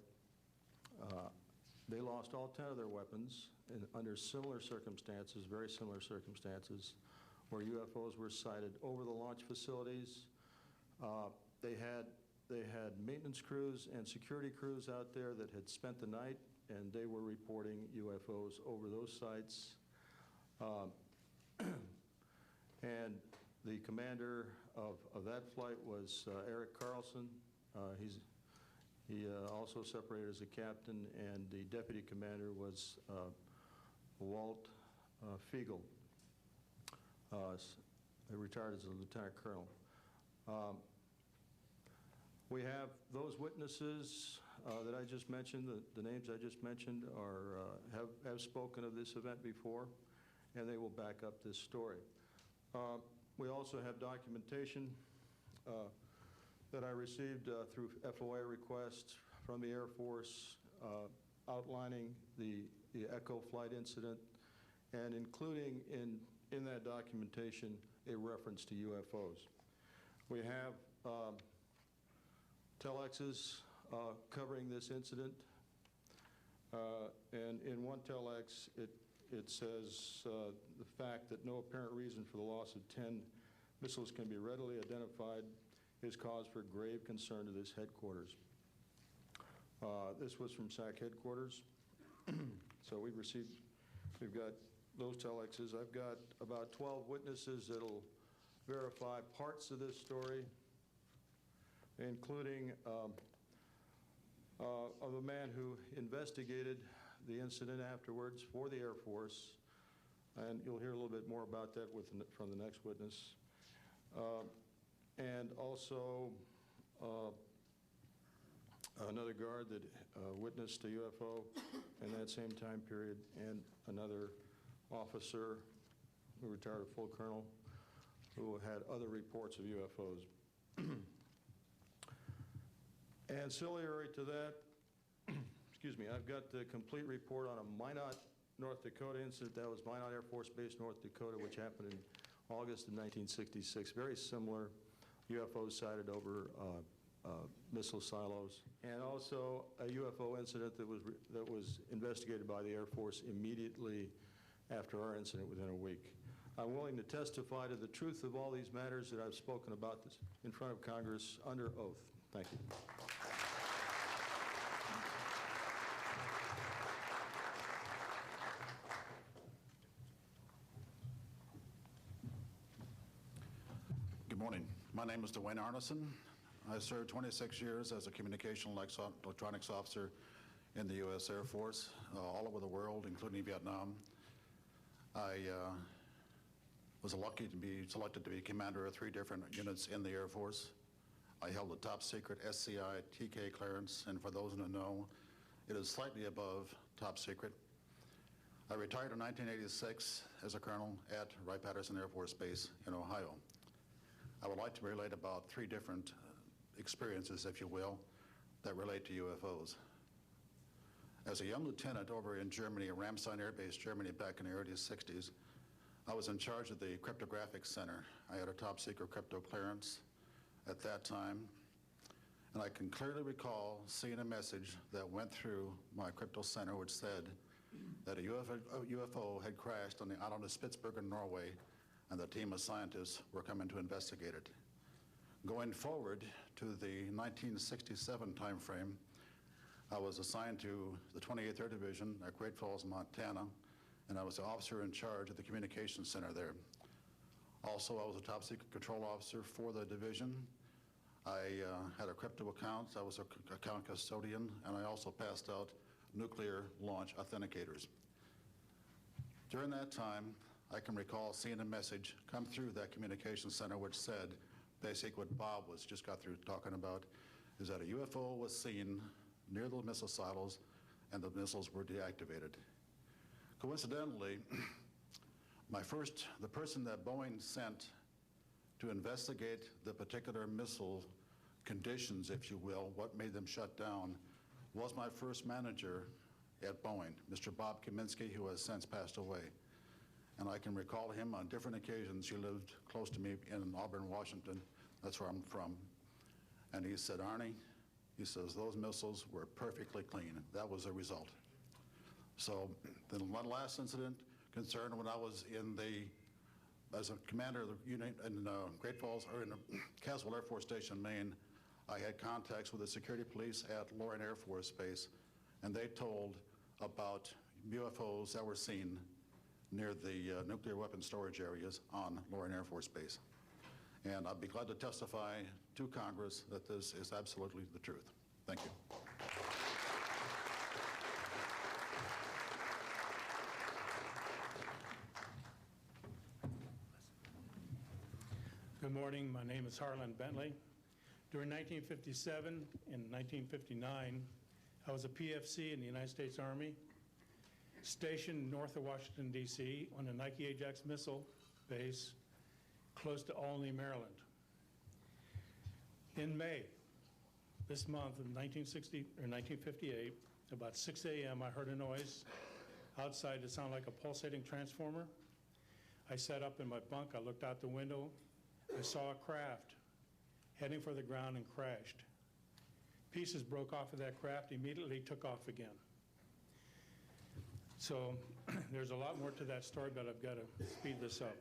They lost all 10 of their weapons under similar circumstances, very similar circumstances, where UFOs were sighted over the launch facilities. They had maintenance crews and security crews out there that had spent the night, and they were reporting UFOs over those sites. And the commander of that flight was Eric Carlson. He also separated as a captain, and the deputy commander was Walt Fiegel. He retired as a lieutenant colonel. We have those witnesses that I just mentioned, the names I just mentioned have spoken of this event before, and they will back up this story. We also have documentation that I received through FOA requests from the Air Force outlining the Echo Flight incident, and including in that documentation a reference to UFOs. We have telexes covering this incident, and in one telex it says the fact that no apparent reason for the loss of 10 missiles can be readily identified is cause for grave concern to this headquarters. This was from SAC headquarters. So we've got those telexes. I've got about 12 witnesses that'll verify parts of this story, including of a man who investigated the incident afterwards for the Air Force, and you'll hear a little bit more about that from the next witness. And also another guard that witnessed a UFO in that same time period, and another officer who retired a full colonel who had other reports of UFOs. Ancillary to that, excuse me, I've got the complete report on a Minot, North Dakota incident. That was Minot Air Force Base, North Dakota, which happened in August of 1966. Very similar UFOs sighted over missile silos, and also a UFO incident that was investigated by the Air Force immediately after our incident within a week. I'm willing to testify to the truth of all these matters that I've spoken about this in front of Congress under oath. Thank you. Good morning. My name is Dwayne Arneson. I served 26 years as a communication electronics officer in the U.S. Air Force, all over the world, including Vietnam. I was lucky to be selected to be commander of 3 different units in the Air Force. I held a top secret SCI TK clearance, and for those who don't know, it is slightly above top secret. I retired in 1986 as a colonel at Wright-Patterson Air Force Base in Ohio. I would like to relate about 3 different experiences, if you will, that relate to UFOs. As a young lieutenant over in Germany, at Ramstein Air Base, Germany, back in the early 60s, I was in charge of the cryptographic center. I had a top secret crypto clearance at that time, and I can clearly recall seeing a message that went through my crypto center which said that a UFO had crashed on the island of Spitsbergen, Norway, and the team of scientists were coming to investigate it. Going forward to the 1967 timeframe, I was assigned to the 28th Air Division at Great Falls, Montana, and I was the officer in charge of the communications center there. Also, I was a top secret control officer for the division. I had a crypto account. I was an account custodian, and I also passed out nuclear launch authenticators. During that time, I can recall seeing a message come through that communications center which said, basically what Bob just got through talking about, is that a UFO was seen near the missile silos and the missiles were deactivated. Coincidentally, the person that Boeing sent to investigate the particular missile conditions, if you will, what made them shut down, was my first manager at Boeing, Mr. Bob Kaminsky, who has since passed away. And I can recall him on different occasions. He lived close to me in Auburn, Washington. That's where I'm from. And he said, Arnie, he says, those missiles were perfectly clean. That was the result. So the one last incident concerned when I was as a commander of the unit in Great Falls, or in Caswell Air Force Station, Maine. I had contacts with the security police at Loring Air Force Base, and they told about UFOs that were seen near the nuclear weapon storage areas on Loring Air Force Base. And I'd be glad to testify to Congress that this is absolutely the truth. Thank you. Good morning. My name is Harlan Bentley. During 1957 and 1959, I was a PFC in the United States Army, stationed north of Washington, D.C. on the Nike Ajax missile base close to Olney, Maryland. In May, this month of 1958, about 6 a.m., I heard a noise outside that sounded like a pulsating transformer. I sat up in my bunk. I looked out the window. I saw a craft heading for the ground and crashed. Pieces broke off of that craft, immediately took off again. So there's a lot more to that story, but I've got to speed this up.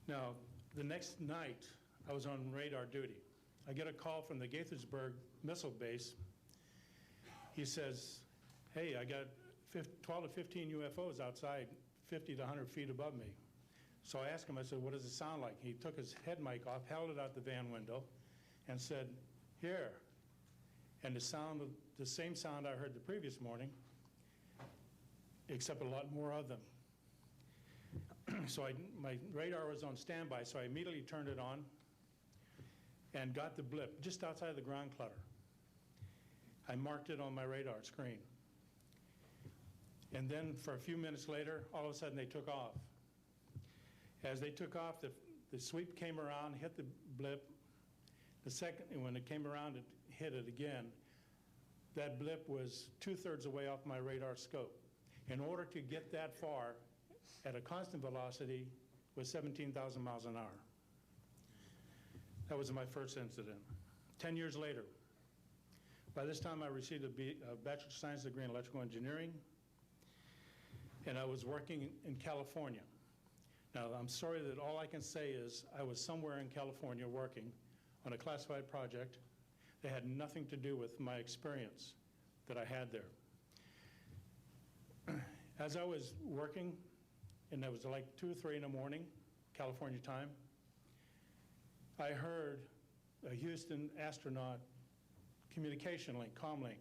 Now, the next night, I was on radar duty. I get a call from the Gaithersburg missile base. He says, hey, I got 12 to 15 UFOs outside, 50 to 100 feet above me. So I asked him, I said, what does it sound like? He took his head mic off, held it out the van window, and said, here. And the same sound I heard the previous morning, except a lot more of them. So my radar was on standby, so I immediately turned it on and got the blip just outside the ground clutter. I marked it on my radar screen. And then for a few minutes later, all of a sudden they took off. As they took off, the sweep came around, hit the blip. The second, when it came around, it hit it again. That blip was 2/3 away off my radar scope. In order to get that far at a constant velocity was 17,000 miles an hour. That was my first incident. 10 years later, by this time I received a Bachelor of Science degree in electrical engineering, and I was working in California. Now, I'm sorry that all I can say is I was somewhere in California working on a classified project that had nothing to do with my experience that I had there. As I was working, and it was like 2 or 3 in the morning, California time, I heard a Houston astronaut communication link, comlink.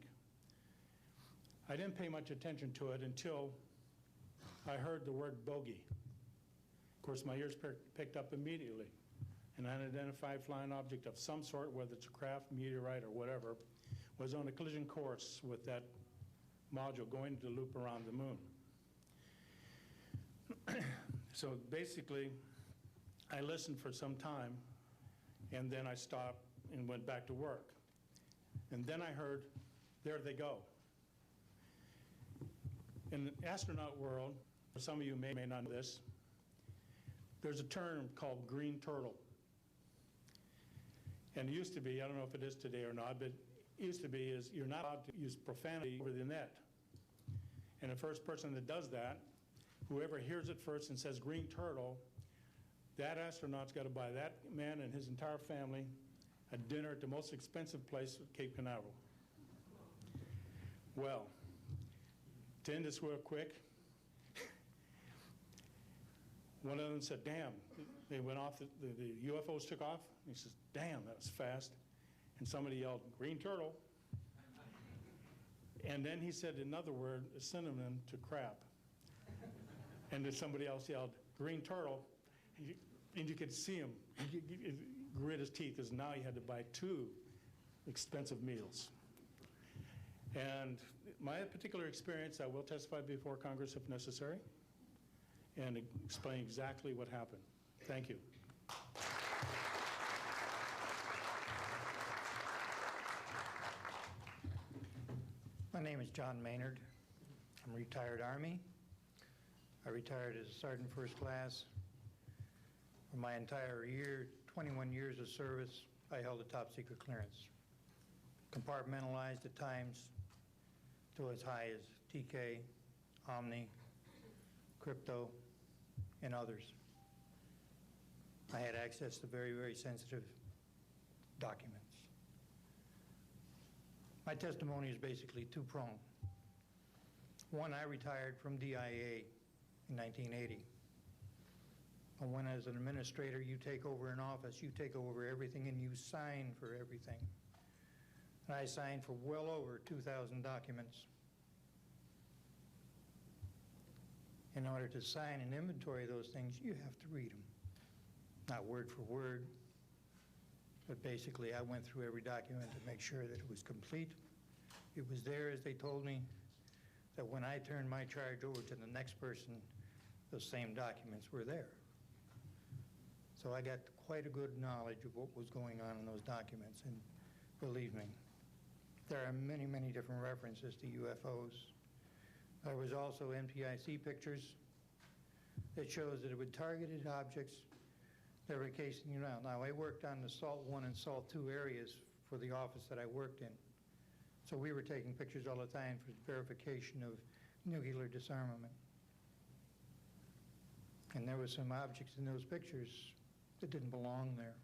I didn't pay much attention to it until I heard the word bogey. Of course, my ears picked up immediately. An unidentified flying object of some sort, whether it's a craft, meteorite, or whatever, was on a collision course with that module going to loop around the moon. So basically, I listened for some time, and then I stopped and went back to work. And then I heard, there they go. In the astronaut world, some of you may not know this, there's a term called green turtle. And it used to be, I don't know if it is today or not, but it used to be is you're not allowed to use profanity over the net. And the first person that does that, whoever hears it first and says green turtle, that astronaut's got to buy that man and his entire family a dinner at the most expensive place at Cape Canaveral. Well, to end this real quick, one of them said, damn, they went off, the UFOs took off. He says, damn, that was fast. And somebody yelled, green turtle. And then he said another word, a synonym to crap. And then somebody else yelled, green turtle. And you could see him grit his teeth, because now he had to buy 2 expensive meals. And my particular experience, I will testify before Congress if necessary and explain exactly what happened. Thank you. My name is John Maynard. I'm a retired Army. I retired as a Sergeant First Class. For my entire 21 years of service, I held a top secret clearance. Compartmentalized at times to as high as TK, Omni, Crypto, and others. I had access to very, very sensitive documents. My testimony is basically two-pronged. One, I retired from DIA in 1980. And when as an administrator you take over an office, you take over everything and you sign for everything. And I signed for well over 2,000 documents. In order to sign and inventory those things, you have to read them. Not word for word, but basically I went through every document to make sure that it was complete. It was there as they told me, that when I turned my charge over to the next person, those same documents were there. So I got quite a good knowledge of what was going on in those documents, and believe me, there are many, many different references to UFOs. There was also NPIC pictures that shows that it would targeted objects that were casing you out. Now, I worked on the SALT 1 and SALT 2 areas for the office that I worked in. So we were taking pictures all the time for verification of nuclear disarmament. And there were some objects in those pictures that didn't belong there.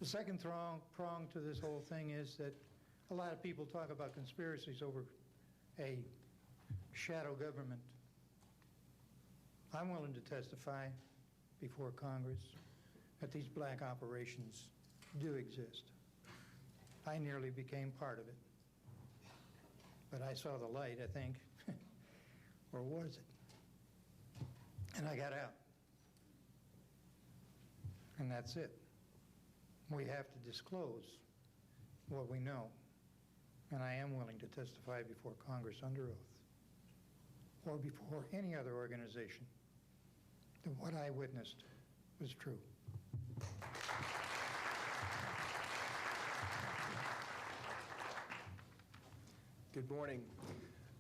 The second prong to this whole thing is that a lot of people talk about conspiracies over a shadow government. I'm willing to testify before Congress that these black operations do exist. I nearly became part of it. But I saw the light, I think, or was it? And I got out. And that's it. We have to disclose what we know. And I am willing to testify before Congress under oath or before any other organization that what I witnessed was true. Good morning.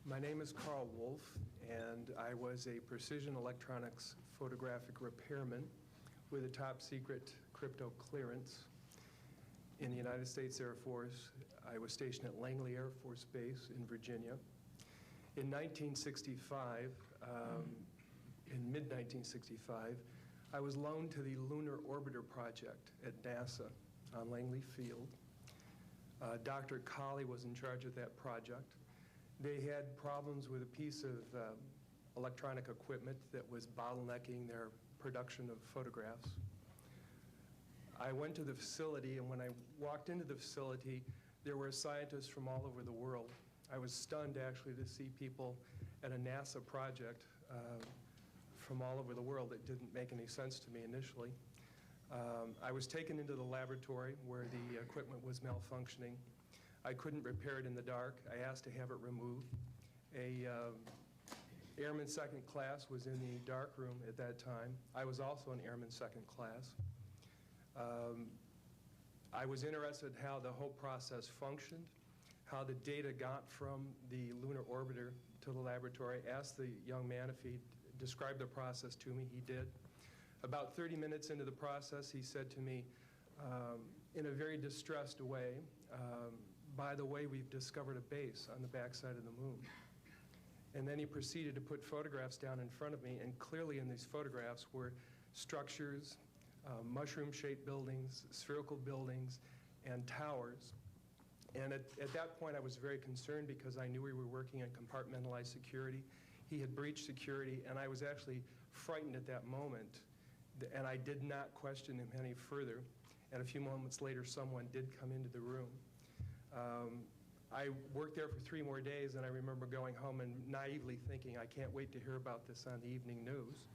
My name is Carl Wolf, and I was a precision electronics photographic repairman with a top secret crypto clearance in the United States Air Force. I was stationed at Langley Air Force Base in Virginia. In 1965, in mid-1965, I was loaned to the Lunar Orbiter Project at NASA on Langley Field. Dr. Colley was in charge of that project. They had problems with a piece of electronic equipment that was bottlenecking their production of photographs. I went to the facility, and when I walked into the facility, there were scientists from all over the world. I was stunned, actually, to see people at a NASA project from all over the world. It didn't make any sense to me initially. I was taken into the laboratory where the equipment was malfunctioning. I couldn't repair it in the dark. I asked to have it removed. A Airman Second Class was in the dark room at that time. I was also an Airman Second Class. I was interested in how the whole process functioned, how the data got from the lunar orbiter to the laboratory. I asked the young man if he'd describe the process to me. He did. About 30 minutes into the process, he said to me, in a very distressed way, by the way, we've discovered a base on the backside of the moon. And then he proceeded to put photographs down in front of me, and clearly in these photographs were structures, mushroom-shaped buildings, spherical buildings, and towers. And at that point, I was very concerned because I knew we were working on compartmentalized security. He had breached security, and I was actually frightened at that moment. And I did not question him any further. And a few moments later, someone did come into the room. I worked there for 3 more days, and I remember going home and naively thinking, I can't wait to hear about this on the evening news.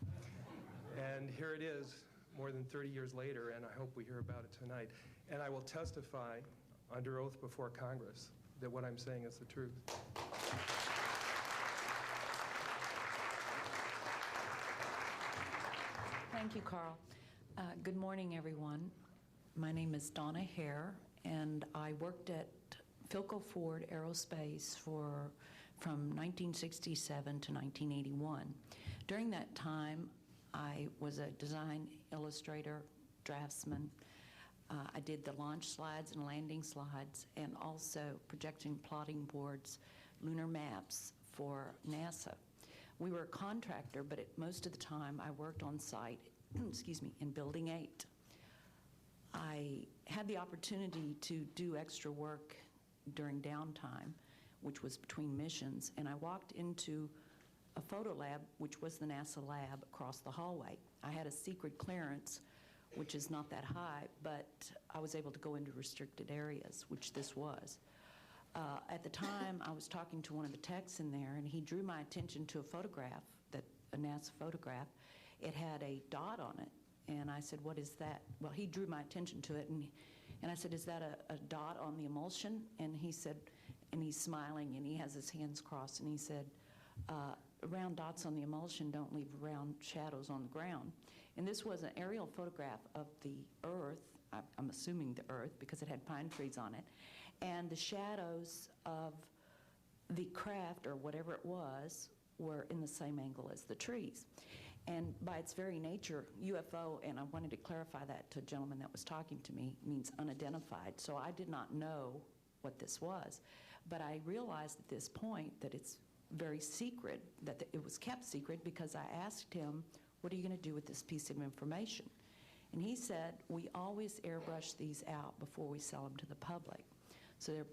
And here it is, more than 30 years later, and I hope we hear about it tonight. And I will testify under oath before Congress that what I'm saying is the truth. Thank you, Carl. Good morning, everyone. My name is Donna Hare, and I worked at Philco Ford Aerospace from 1967 to 1981. During that time, I was a design illustrator, draftsman. I did the launch slides and landing slides, and also projection plotting boards, lunar maps for NASA. We were a contractor, but most of the time I worked on site, excuse me, in Building 8. I had the opportunity to do extra work during downtime, which was between missions, and I walked into a photo lab, which was the NASA lab across the hallway. I had a secret clearance, which is not that high, but I was able to go into restricted areas, which this was. At the time, I was talking to one of the techs in there, and he drew my attention to a photograph, a NASA photograph. It had a dot on it, and I said, "What is that?" Well, he drew my attention to it, and I said, "Is that a dot on the emulsion?" And he said, and he's smiling, and he has his hands crossed, and he said, "Round dots on the emulsion don't leave round shadows on the ground." And this was an aerial photograph of the Earth, I'm assuming the Earth, because it had pine trees on it, and the shadows of the craft, or whatever it was, were in the same angle as the trees. And by its very nature, UFO, and I wanted to clarify that to a gentleman that was talking to me, means unidentified. So I did not know what this was. But I realized at this point that it's very secret, that it was kept secret, because I asked him, "What are you going to do with this piece of information?" And he said, "We always airbrush these out before we sell them to the public." So they're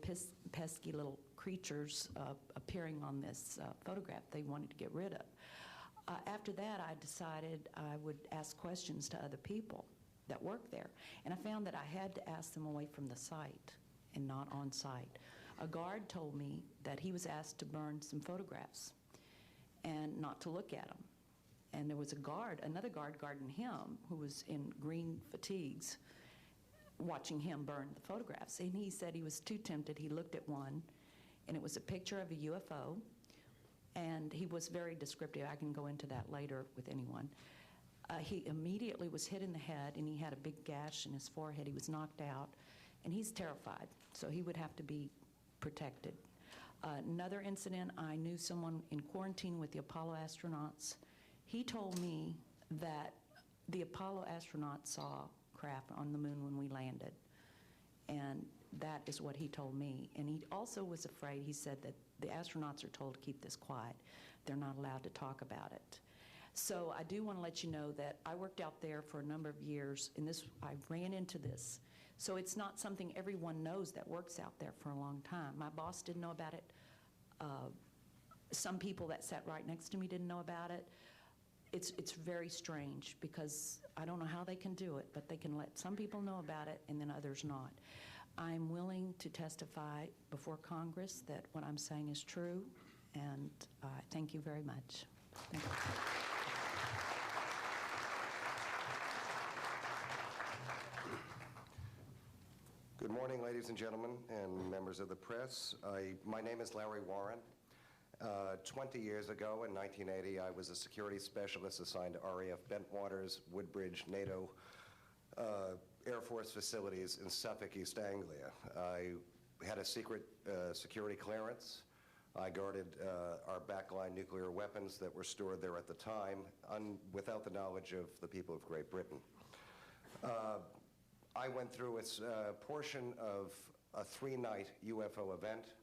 pesky little creatures appearing on this photograph they wanted to get rid of. After that, I decided I would ask questions to other people that work there. And I found that I had to ask them away from the site and not on site. A guard told me that he was asked to burn some photographs and not to look at them. And there was another guard guarding him, who was in green fatigues, watching him burn the photographs. And he said he was too tempted. He looked at one, and it was a picture of a UFO. And he was very descriptive. I can go into that later with anyone. He immediately was hit in the head, and he had a big gash in his forehead. He was knocked out, and he's terrified, so he would have to be protected. Another incident, I knew someone in quarantine with the Apollo astronauts. He told me that the Apollo astronauts saw craft on the moon when we landed, and that is what he told me. And he also was afraid. He said that the astronauts are told to keep this quiet. They're not allowed to talk about it. So I do want to let you know that I worked out there for a number of years, and I ran into this. So it's not something everyone knows that works out there for a long time. My boss didn't know about it. Some people that sat right next to me didn't know about it. It's very strange, because I don't know how they can do it, but they can let some people know about it and then others not. I'm willing to testify before Congress that what I'm saying is true, and thank you very much. Thank you. Good morning, ladies and gentlemen, and members of the press. My name is Larry Warren. 20 years ago, in 1980, I was a security specialist assigned to RAF Bentwaters, Woodbridge, NATO Air Force facilities in Suffolk, East Anglia. I had a secret security clearance. I guarded our backline nuclear weapons that were stored there at the time, without the knowledge of the people of Great Britain. I went through a portion of a 3-night UFO event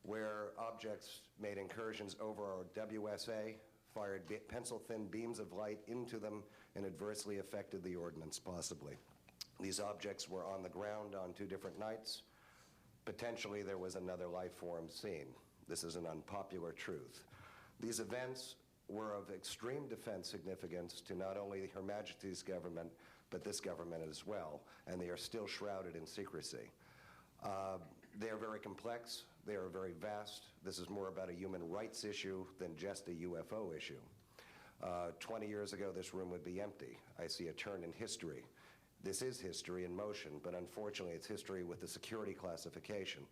where objects made incursions over our WSA, fired pencil-thin beams of light into them, and adversely affected the ordnance, possibly. These objects were on the ground on 2 different nights. Potentially, there was another life form seen. This is an unpopular truth. These events were of extreme defense significance to not only Her Majesty's government, but this government as well, and they are still shrouded in secrecy. They are very complex. They are very vast. This is more about a human rights issue than just a UFO issue. 20 years ago, this room would be empty. I see a turn in history. This is history in motion, but unfortunately, it's history with the security classification.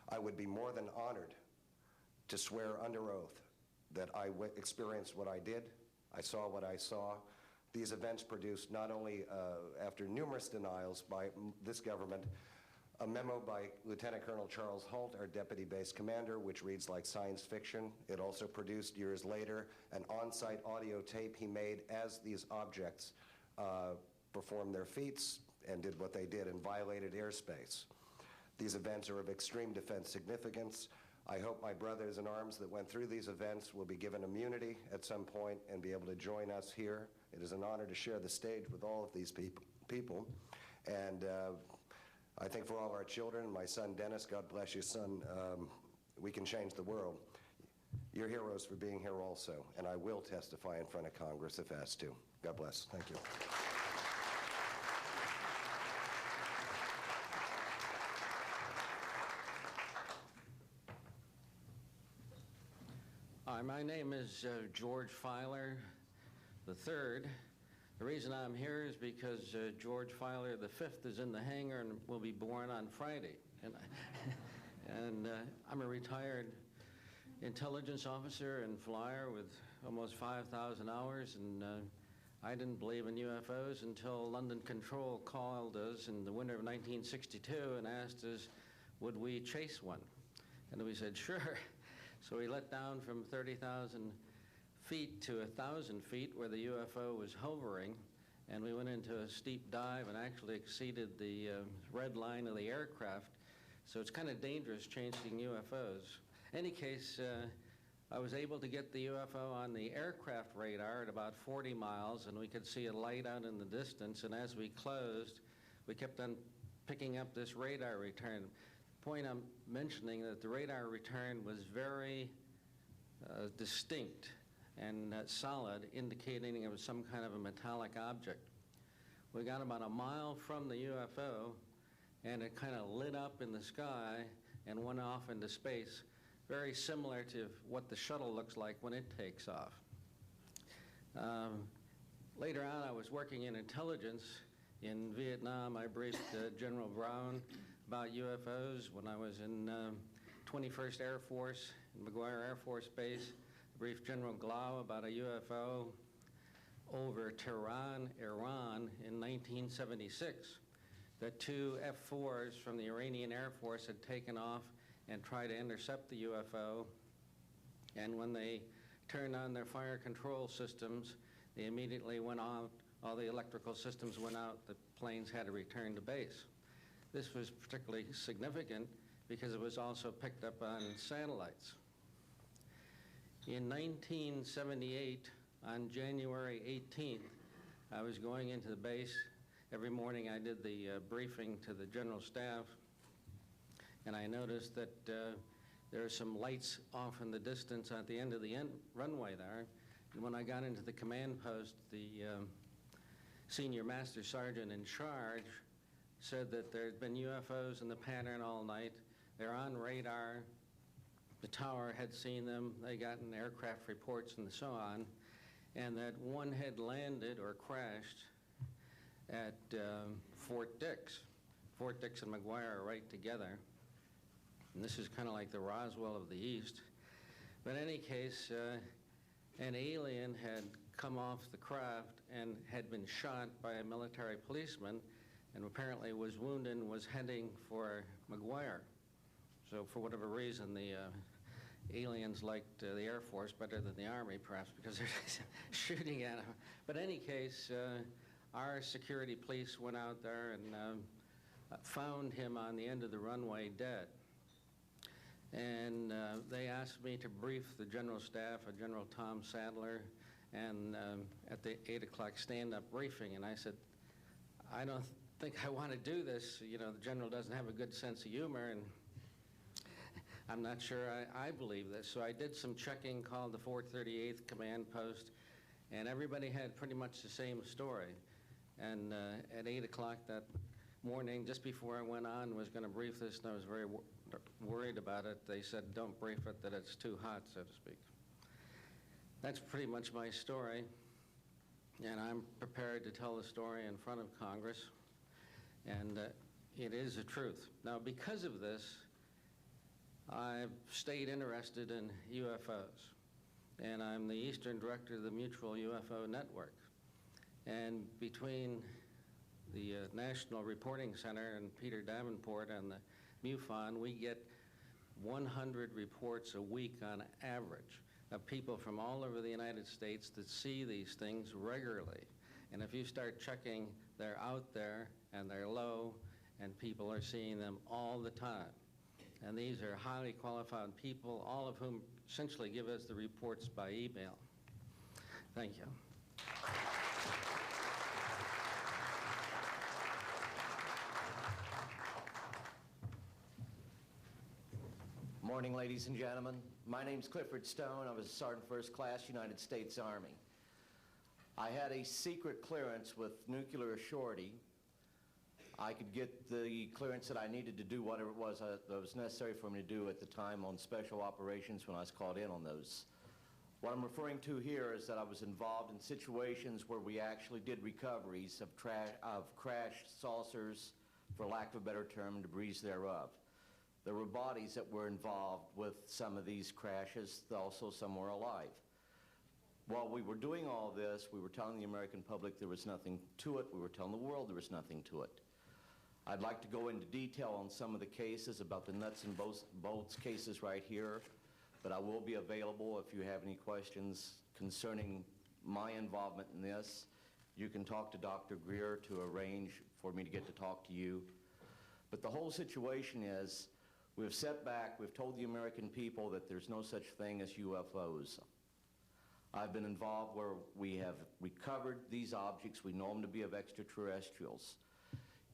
I would be more than honored to swear under oath that I experienced what I did, I saw what I saw. These events produced not only, after numerous denials by this government, a memo by Lieutenant Colonel Charles Holt, our deputy base commander, which reads like science fiction. It also produced, years later, an on-site audio tape he made as these objects performed their feats and did what they did and violated airspace. These events are of extreme defense significance. I hope my brothers in arms that went through these events will be given immunity at some point and be able to join us here. It is an honor to share the stage with all of these people. And I think for all of our children, my son Dennis, God bless you, son, we can change the world. You're heroes for being here also, and I will testify in front of Congress if asked to. God bless. Thank you. Hi, my name is George Filer III. The reason I'm here is because George Filer V is in the hangar and will be born on Friday. And I'm a retired intelligence officer and flyer with almost 5,000 hours, and I didn't believe in UFOs until London Control called us in the winter of 1962 and asked us, would we chase one? And we said, sure. So we let down from 30,000 feet to 1,000 feet where the UFO was hovering, and we went into a steep dive and actually exceeded the red line of the aircraft. So it's kind of dangerous chasing UFOs. In any case, I was able to get the UFO on the aircraft radar at about 40 miles, and we could see a light out in the distance, and as we closed, we kept on picking up this radar return. The point I'm mentioning that the radar return was very distinct and solid, indicating it was some kind of a metallic object. We got about a mile from the UFO, and it kind of lit up in the sky and went off into space, very similar to what the shuttle looks like when it takes off. Later on, I was working in intelligence. In Vietnam, I briefed General Brown about UFOs. When I was in 21st Air Force, in McGuire Air Force Base, I briefed General Glau about a UFO over Tehran, Iran in 1976. That two F-4s from the Iranian Air Force had taken off and tried to intercept the UFO. And when they turned on their fire control systems, they immediately went out. All the electrical systems went out. The planes had to return to base. This was particularly significant because it was also picked up on satellites. In 1978, on January 18th, I was going into the base. Every morning I did the briefing to the general staff, and I noticed that there are some lights off in the distance at the end of the runway there. And when I got into the command post, the senior master sergeant in charge said that there had been UFOs in the pattern all night. They're on radar. The tower had seen them. They got in aircraft reports and so on. And that one had landed or crashed at Fort Dix. Fort Dix and McGuire are right together. And this is kind of like the Roswell of the East. But in any case, an alien had come off the craft and had been shot by a military policeman, and apparently was wounded and was heading for McGuire. So for whatever reason, the aliens liked the Air Force better than the Army, perhaps because they're shooting at them. But in any case, our security police went out there and found him on the end of the runway dead. And they asked me to brief the general staff, General Tom Sadler, and at the 8 o'clock stand-up briefing, and I said, I don't think I want to do this. You know, the general doesn't have a good sense of humor, and I'm not sure I believe this. So I did some checking, called the 438th Command Post, and everybody had pretty much the same story. And at 8 o'clock that morning, just before I went on, was going to brief this, and I was very worried about it. They said, don't brief it, that it's too hot, so to speak. That's pretty much my story, and I'm prepared to tell the story in front of Congress, and it is the truth. Now, because of this, I've stayed interested in UFOs, and I'm the Eastern Director of the Mutual UFO Network. And between the National Reporting Center and Peter Davenport and the MUFON, we get 100 reports a week on average of people from all over the United States that see these things regularly. And if you start checking, they're out there and they're low, and people are seeing them all the time. And these are highly qualified people, all of whom essentially give us the reports by email. Thank you. Morning, ladies and gentlemen. My name's Clifford Stone. I was a Sergeant First Class, United States Army. I had a secret clearance with nuclear surety. I could get the clearance that I needed to do whatever it was that was necessary for me to do at the time on special operations when I was called in on those. What I'm referring to here is that I was involved in situations where we actually did recoveries of crashed saucers, for lack of a better term, debris thereof. There were bodies that were involved with some of these crashes, also some were alive. While we were doing all this, we were telling the American public there was nothing to it. We were telling the world there was nothing to it. I'd like to go into detail on some of the cases, about the nuts and bolts cases right here, but I will be available if you have any questions concerning my involvement in this. You can talk to Dr. Greer to arrange for me to get to talk to you. But the whole situation is, we've set back, we've told the American people that there's no such thing as UFOs. I've been involved where we have recovered these objects. We know them to be of extraterrestrials.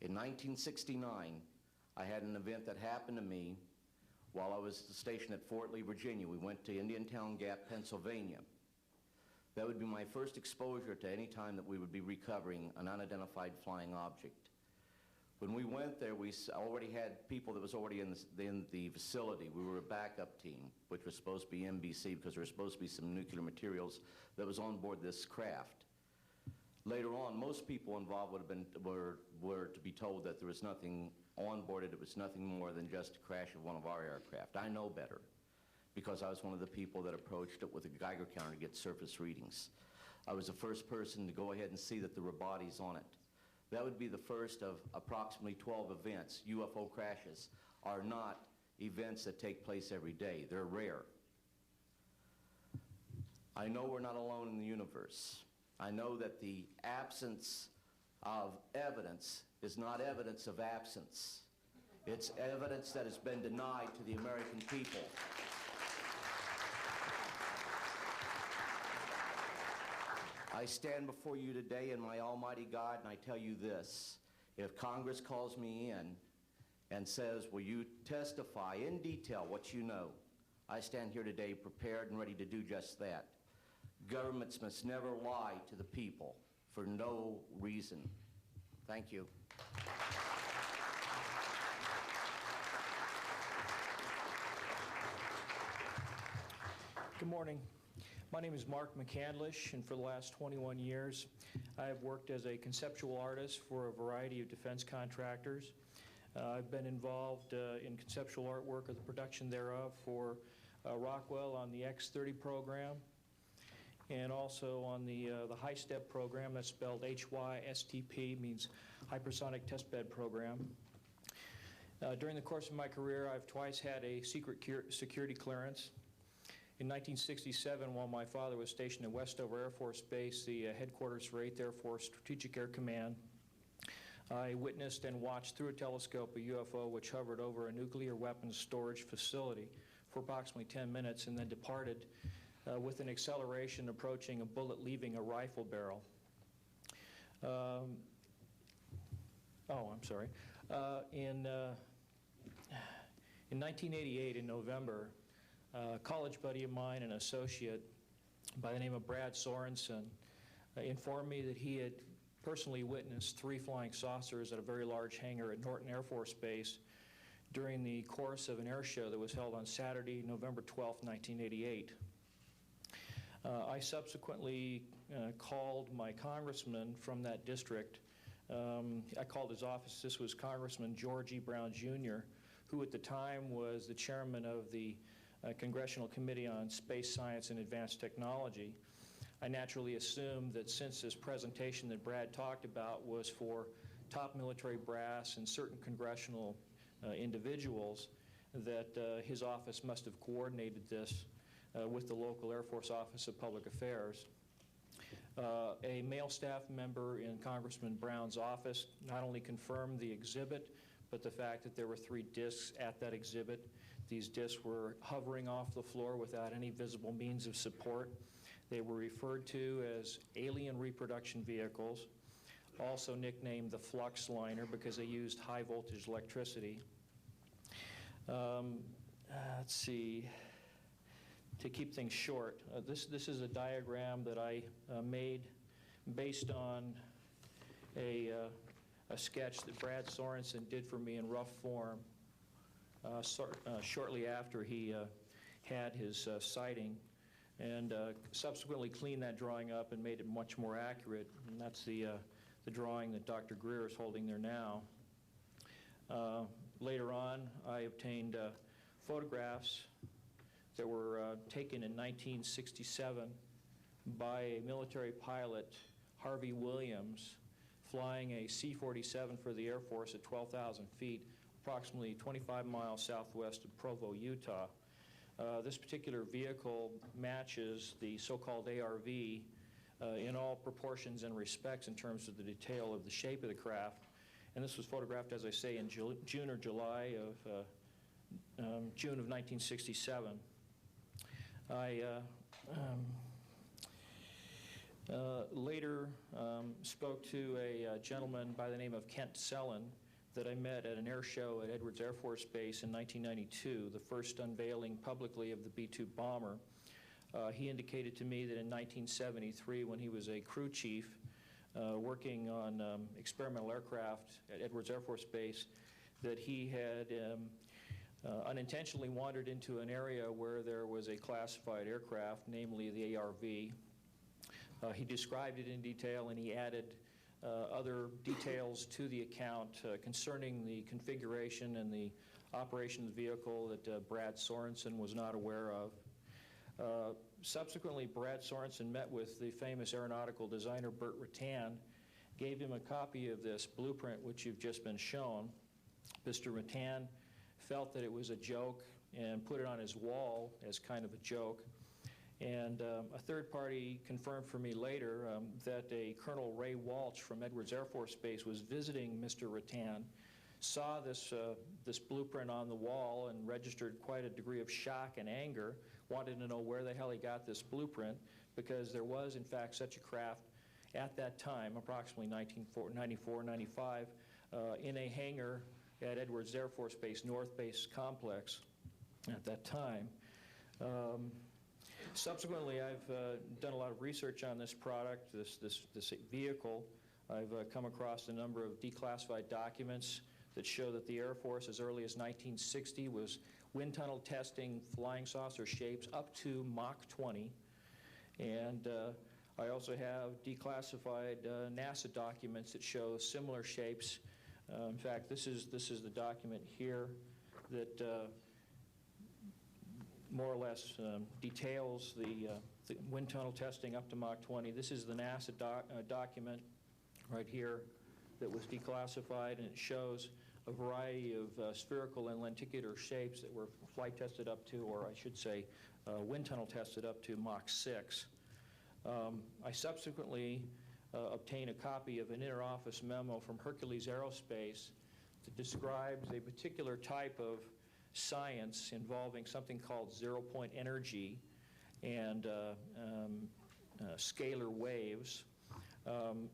In 1969, I had an event that happened to me while I was stationed at Fort Lee, Virginia. We went to Indiantown Gap, Pennsylvania. That would be my first exposure to any time that we would be recovering an unidentified flying object. When we went there, we already had people that was already in the facility. We were a backup team, which was supposed to be NBC because there was supposed to be some nuclear materials that was on board this craft. Later on, most people involved were to be told that there was nothing on board it. It was nothing more than just a crash of one of our aircraft. I know better because I was one of the people that approached it with a Geiger counter to get surface readings. I was the first person to go ahead and see that there were bodies on it. That would be the first of approximately 12 events. UFO crashes are not events that take place every day. They're rare. I know we're not alone in the universe. I know that the absence of evidence is not evidence of absence. It's evidence that has been denied to the American people. I stand before you today in my almighty God, and I tell you this. If Congress calls me in and says, will you testify in detail what you know, I stand here today prepared and ready to do just that. Governments must never lie to the people for no reason. Thank you. Good morning. My name is Mark McCandlish, and for the last 21 years, I have worked as a conceptual artist for a variety of defense contractors. I've been involved in conceptual artwork of the production thereof for Rockwell on the X-30 program, and also on the HISTEP program. That's spelled HYSTP, means Hypersonic Testbed Program. During the course of my career, I've twice had a secret security clearance. In 1967, while my father was stationed at Westover Air Force Base, the headquarters for 8th Air Force Strategic Air Command, I witnessed and watched through a telescope a UFO which hovered over a nuclear weapons storage facility for approximately 10 minutes and then departed with an acceleration approaching a bullet leaving a rifle barrel. In 1988, in November, a college buddy of mine, an associate by the name of Brad Sorensen, informed me that he had personally witnessed 3 flying saucers at a very large hangar at Norton Air Force Base during the course of an air show that was held on Saturday, November 12, 1988. I subsequently called my congressman from that district. I called his office. This was Congressman George E. Brown, Jr., who at the time was the chairman of the Congressional Committee on Space Science and Advanced Technology. I naturally assumed that since this presentation that Brad talked about was for top military brass and certain congressional individuals, that his office must have coordinated this with the local Air Force Office of Public Affairs. A male staff member in Congressman Brown's office not only confirmed the exhibit, but the fact that there were 3 discs at that exhibit. These discs were hovering off the floor without any visible means of support. They were referred to as alien reproduction vehicles, also nicknamed the flux liner because they used high voltage electricity. Let's see. To keep things short, this is a diagram that I made based on a sketch that Brad Sorensen did for me in rough form shortly after he had his sighting, and subsequently cleaned that drawing up and made it much more accurate. And that's the drawing that Dr. Greer is holding there now. Later on, I obtained photographs that were taken in 1967 by a military pilot, Harvey Williams, flying a C-47 for the Air Force at 12,000 feet, approximately 25 miles southwest of Provo, Utah. This particular vehicle matches the so-called ARV in all proportions and respects in terms of the detail of the shape of the craft. And this was photographed, as I say, in June or July of June of 1967. I later spoke to a gentleman by the name of Kent Sellen that I met at an air show at Edwards Air Force Base in 1992, the first unveiling publicly of the B-2 bomber. He indicated to me that in 1973, when he was a crew chief working on experimental aircraft at Edwards Air Force Base, that he had unintentionally wandered into an area where there was a classified aircraft, namely the ARV. He described it in detail, and he added other details to the account concerning the configuration and the operation of the vehicle that Brad Sorensen was not aware of. Subsequently, Brad Sorensen met with the famous aeronautical designer Burt Rutan, gave him a copy of this blueprint which you've just been shown. Mr. Rutan felt that it was a joke and put it on his wall as kind of a joke. And a third party confirmed for me later that a Colonel Ray Walsh from Edwards Air Force Base was visiting Mr. Rutan, saw this blueprint on the wall and registered quite a degree of shock and anger, wanted to know where the hell he got this blueprint, because there was in fact such a craft at that time, approximately 1994, 95, in a hangar at Edwards Air Force Base, North Base Complex at that time. Subsequently, I've done a lot of research on this product, this vehicle. I've come across a number of declassified documents that show that the Air Force, as early as 1960, was wind tunnel testing flying saucer shapes up to Mach 20. And I also have declassified NASA documents that show similar shapes. In fact, this is the document here that more or less details the wind tunnel testing up to Mach 20. This is the NASA document right here that was declassified, and it shows a variety of spherical and lenticular shapes that were flight tested up to, or I should say, wind tunnel tested up to Mach 6. I subsequently obtained a copy of an interoffice memo from Hercules Aerospace that describes a particular type of science involving something called zero-point energy and scalar waves.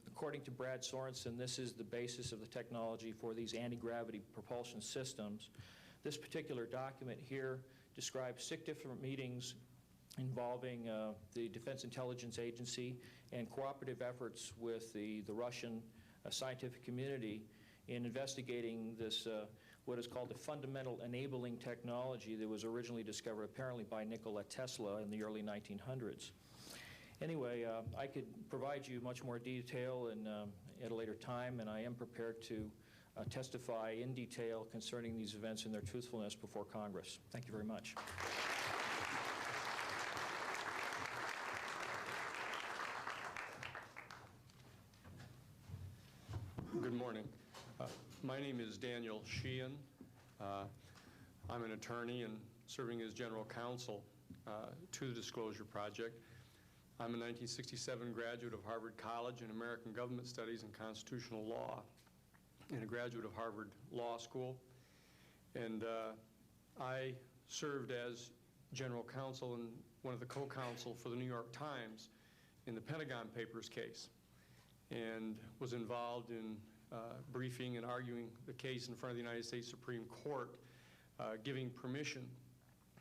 According to Brad Sorensen, this is the basis of the technology for these anti-gravity propulsion systems. This particular document here describes 6 different meetings involving the Defense Intelligence Agency and cooperative efforts with the Russian scientific community in investigating this what is called the fundamental enabling technology that was originally discovered apparently by Nikola Tesla in the early 1900s. Anyway, I could provide you much more detail at a later time, and I am prepared to testify in detail concerning these events and their truthfulness before Congress. Thank you very much. Good morning. My name is Daniel Sheehan. I'm an attorney and serving as general counsel to the Disclosure Project. I'm a 1967 graduate of Harvard College in American Government Studies and Constitutional Law, and a graduate of Harvard Law School. And I served as general counsel and one of the co-counsel for the New York Times in the Pentagon Papers case, and was involved in briefing and arguing the case in front of the United States Supreme Court, giving permission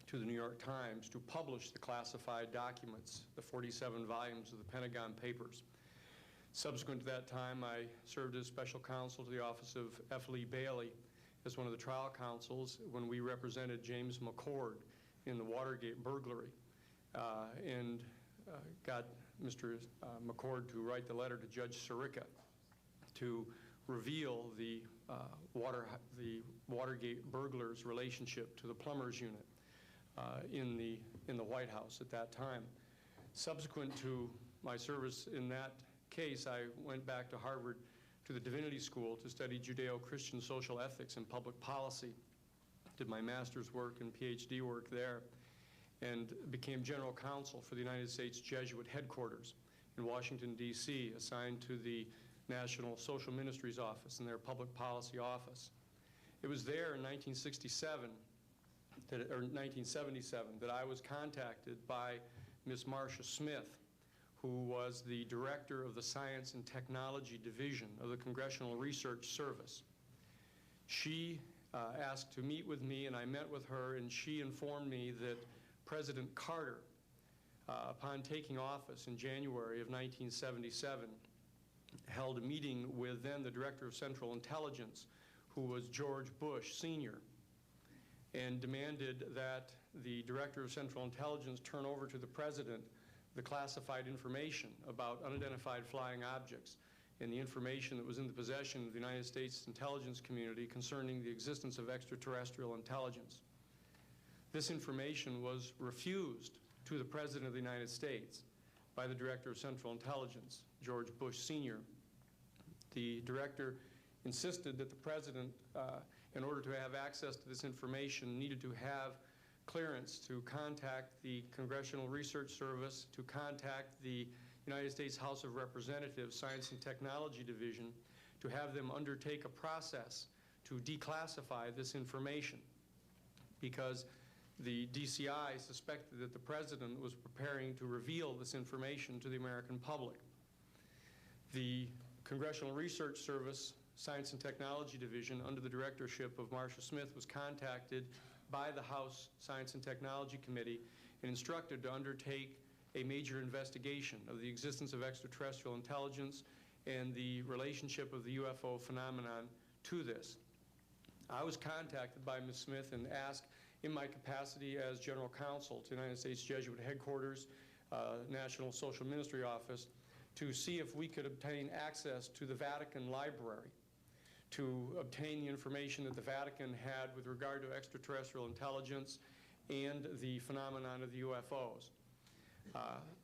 to the New York Times to publish the classified documents, the 47 volumes of the Pentagon Papers. Subsequent to that time, I served as special counsel to the office of F. Lee Bailey as one of the trial counsels when we represented James McCord in the Watergate burglary, and got Mr. McCord to write the letter to Judge Sirica to reveal the Watergate burglars' relationship to the plumbers unit in the White House at that time. Subsequent to my service in that case, I went back to Harvard to the Divinity School to study Judeo-Christian social ethics and public policy. Did my master's work and PhD work there, and became general counsel for the United States Jesuit headquarters in Washington, D.C., assigned to the National Social Ministries Office and their public policy office. It was there in 1977 that I was contacted by Ms. Marcia Smith, who was the director of the Science and Technology Division of the Congressional Research Service. She asked to meet with me, and I met with her, and she informed me that President Carter, upon taking office in January of 1977, held a meeting with then the Director of Central Intelligence, who was George Bush Sr., and demanded that the Director of Central Intelligence turn over to the President the classified information about unidentified flying objects and the information that was in the possession of the United States intelligence community concerning the existence of extraterrestrial intelligence. This information was refused to the President of the United States by the Director of Central Intelligence, George Bush Sr. The Director insisted that the President, in order to have access to this information, needed to have clearance to contact the Congressional Research Service, to contact the United States House of Representatives Science and Technology Division, to have them undertake a process to declassify this information, because the DCI suspected that the President was preparing to reveal this information to the American public. The Congressional Research Service Science and Technology Division, under the directorship of Marcia Smith, was contacted by the House Science and Technology Committee and instructed to undertake a major investigation of the existence of extraterrestrial intelligence and the relationship of the UFO phenomenon to this. I was contacted by Ms. Smith and asked, in my capacity as General Counsel to the United States Jesuit Headquarters, National Social Ministry Office, to see if we could obtain access to the Vatican Library, to obtain the information that the Vatican had with regard to extraterrestrial intelligence and the phenomenon of the UFOs.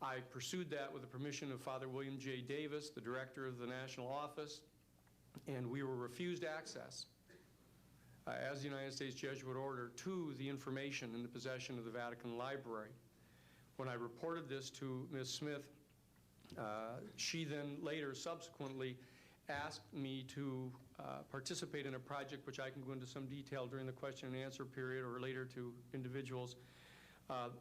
I pursued that with the permission of Father William J. Davis, the director of the national office, and we were refused access as the United States Jesuit Order to the information in the possession of the Vatican Library. When I reported this to Ms. Smith, she then later subsequently asked me to participate in a project which I can go into some detail during the question and answer period or later to individuals,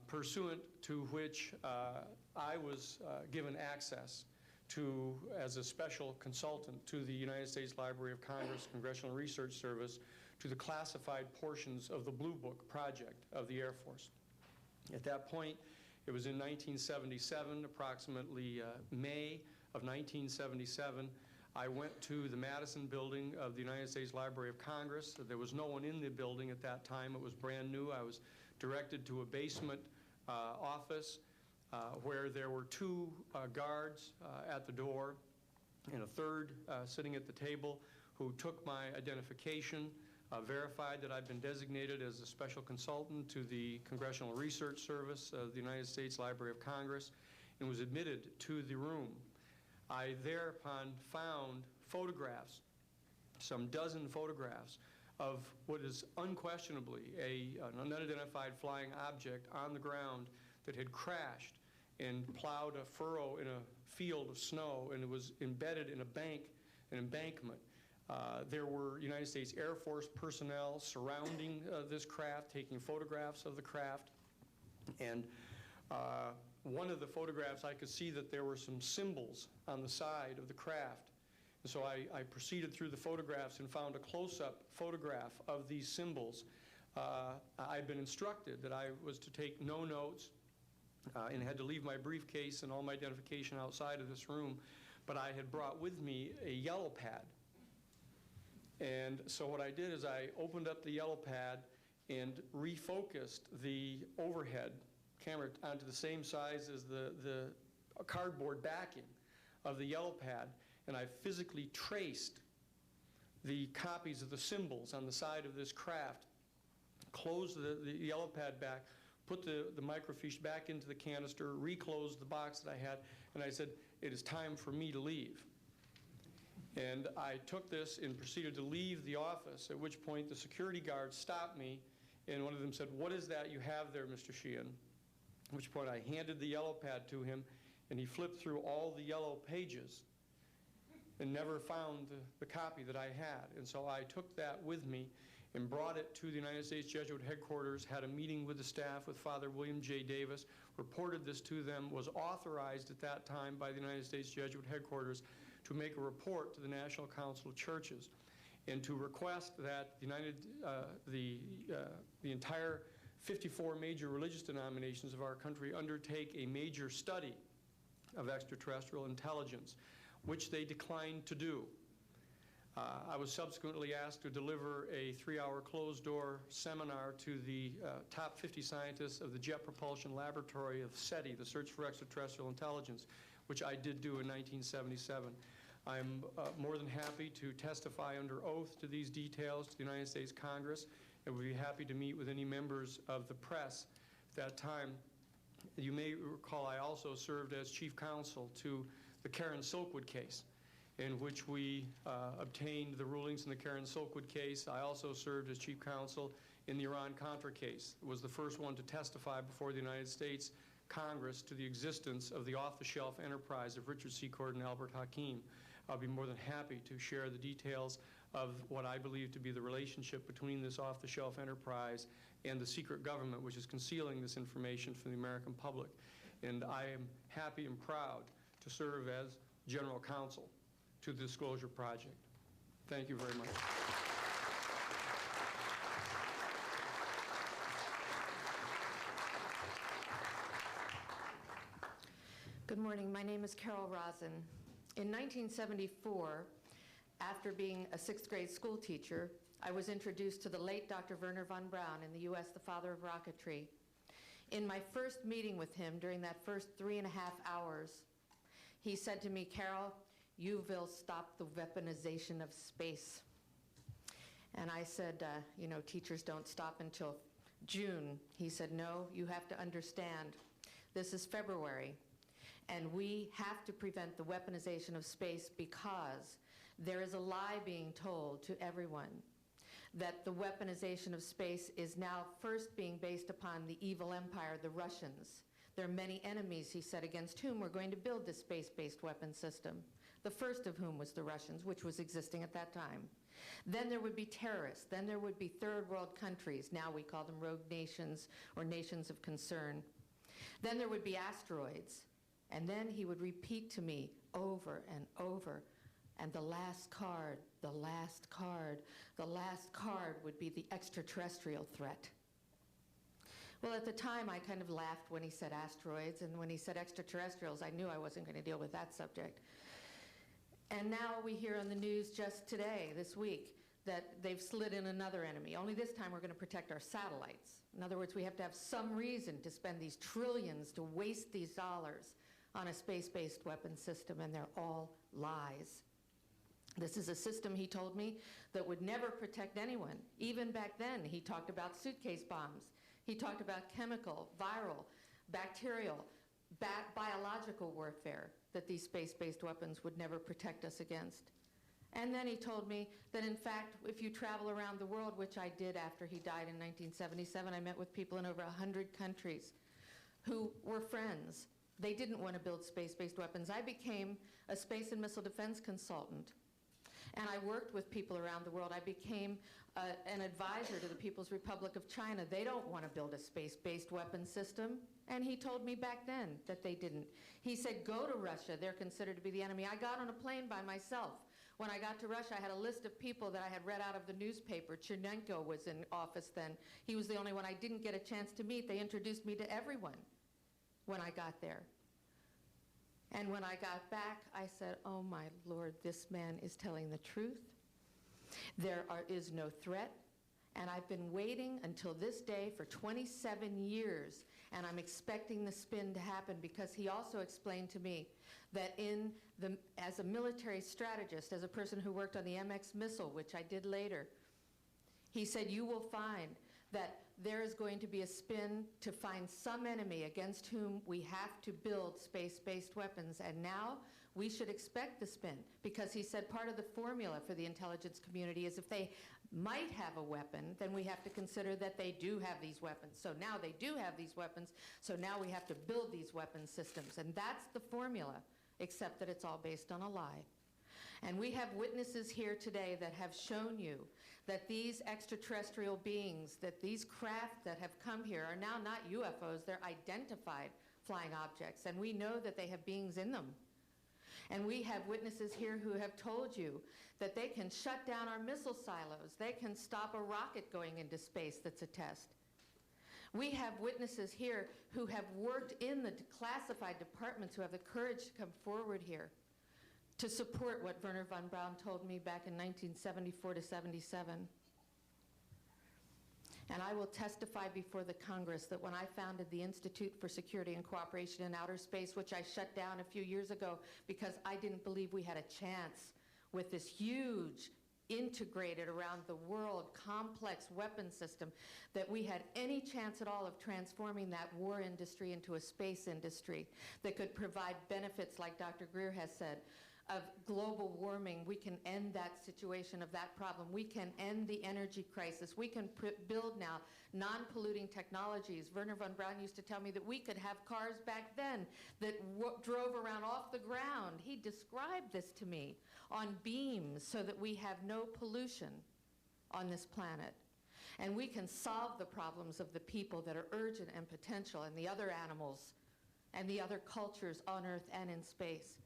pursuant to which I was given access to, as a special consultant to the United States Library of Congress Congressional Research Service, to the classified portions of the Blue Book project of the Air Force. At that point, it was in 1977, approximately May of 1977, I went to the Madison building of the United States Library of Congress. There was no one in the building at that time. It was brand new. I was directed to a basement office where there were two guards at the door and a third sitting at the table, who who took my identification, verified that I've been designated as a special consultant to the Congressional Research Service of the United States Library of Congress, and was admitted to the room. I thereupon found photographs, some dozen photographs, of what is unquestionably an unidentified flying object on the ground that had crashed and plowed a furrow in a field of snow, and it was embedded in an embankment. There were United States Air Force personnel surrounding this craft, taking photographs of the craft. And one of the photographs, I could see that there were some symbols on the side of the craft. And so I proceeded through the photographs and found a close-up photograph of these symbols. I'd been instructed that I was to take no notes and had to leave my briefcase and all my identification outside of this room. But I had brought with me a yellow pad. And so what I did is I opened up the yellow pad and refocused the overhead camera onto the same size as the cardboard backing of the yellow pad, and I physically traced the copies of the symbols on the side of this craft, closed the yellow pad back, put the microfiche back into the canister, reclosed the box that I had, and I said, "It is time for me to leave." And I took this and proceeded to leave the office, at which point the security guards stopped me, and one of them said, "What is that you have there, Mr. Sheehan?" At which point I handed the yellow pad to him, and he flipped through all the yellow pages and never found the copy that I had. And so I took that with me and brought it to the United States Jesuit headquarters, had a meeting with the staff, with Father William J. Davis, reported this to them, was authorized at that time by the United States Jesuit headquarters to make a report to the National Council of Churches and to request that the entire 54 major religious denominations of our country undertake a major study of extraterrestrial intelligence, which they declined to do. I was subsequently asked to deliver a 3-hour closed-door seminar to the top 50 scientists of the Jet Propulsion Laboratory of SETI, the Search for Extraterrestrial Intelligence, which I did do in 1977. I'm more than happy to testify under oath to these details to the United States Congress, and would be happy to meet with any members of the press at that time. You may recall I also served as chief counsel to the Karen Silkwood case, in which we obtained the rulings in the Karen Silkwood case. I also served as chief counsel in the Iran-Contra case. It was the first one to testify before the United States Congress to the existence of the off-the-shelf enterprise of Richard C. Cord and Albert Hakim. I'll be more than happy to share the details of what I believe to be the relationship between this off-the-shelf enterprise and the secret government, which is concealing this information from the American public. And I am happy and proud to serve as general counsel to the Disclosure Project. Thank you very much. Good morning. My name is Carol Rosen. In 1974, after being a 6th grade school teacher, I was introduced to the late Dr. Wernher von Braun, in the U.S., the father of rocketry. In my first meeting with him, during that first 3.5 hours, he said to me, "Carol, you will stop the weaponization of space." And I said, you know, teachers don't stop until June. He said, "No, you have to understand. This is February, and we have to prevent the weaponization of space because there is a lie being told to everyone that the weaponization of space is now first being based upon the evil empire, the Russians. There are many enemies," he said, "against whom we're going to build this space-based weapon system, the first of whom was the Russians, which was existing at that time. Then there would be terrorists. Then there would be third world countries. Now we call them rogue nations or nations of concern. Then there would be asteroids." And then he would repeat to me over and over, "And the last card, the last card, the last card would be the extraterrestrial threat." Well, at the time, I kind of laughed when he said asteroids, and when he said extraterrestrials, I knew I wasn't going to deal with that subject. And now we hear on the news just today, this week, that they've slid in another enemy. Only this time we're going to protect our satellites. In other words, we have to have some reason to spend these trillions, to waste these dollars on a space-based weapon system, and they're all lies. This is a system, he told me, that would never protect anyone. Even back then, he talked about suitcase bombs. He talked about chemical, viral, bacterial, biological warfare, that these space-based weapons would never protect us against. And then he told me that, in fact, if you travel around the world, which I did after he died in 1977, I met with people in over 100 countries who were friends. They didn't want to build space-based weapons. I became a space and missile defense consultant. And I worked with people around the world. I became an advisor to the People's Republic of China. They don't want to build a space-based weapon system. And he told me back then that they didn't. He said, go to Russia. They're considered to be the enemy. I got on a plane by myself. When I got to Russia, I had a list of people that I had read out of the newspaper. Chernenko was in office then. He was the only one I didn't get a chance to meet. They introduced me to everyone when I got there. And when I got back, I said, oh my Lord, this man is telling the truth. There is no threat. And I've been waiting until this day for 27 years, and I'm expecting the spin to happen, because he also explained to me that as a military strategist, as a person who worked on the MX missile, which I did later, he said, you will find that there is going to be a spin to find some enemy against whom we have to build space-based weapons. And now we should expect the spin, because he said part of the formula for the intelligence community is if they might have a weapon, then we have to consider that they do have these weapons. So now they do have these weapons, so now we have to build these weapon systems. And that's the formula, except that it's all based on a lie. And we have witnesses here today that have shown you that these extraterrestrial beings, that these craft that have come here are now not UFOs, they're identified flying objects, and we know that they have beings in them. And we have witnesses here who have told you that they can shut down our missile silos, they can stop a rocket going into space that's a test. We have witnesses here who have worked in the classified departments, who have the courage to come forward here to support what Wernher von Braun told me back in 1974 to 77. And I will testify before the Congress that when I founded the Institute for Security and Cooperation in Outer Space, which I shut down a few years ago because I didn't believe we had a chance with this huge, integrated around the world, complex weapon system, that we had any chance at all of transforming that war industry into a space industry that could provide benefits, like Dr. Greer has said, of global warming. We can end that situation of that problem. We can end the energy crisis. We can build now non-polluting technologies. Wernher von Braun used to tell me that we could have cars back then that drove around off the ground. He described this to me on beams so that we have no pollution on this planet. And we can solve the problems of the people that are urgent and potential, and the other animals and the other cultures on Earth and in space.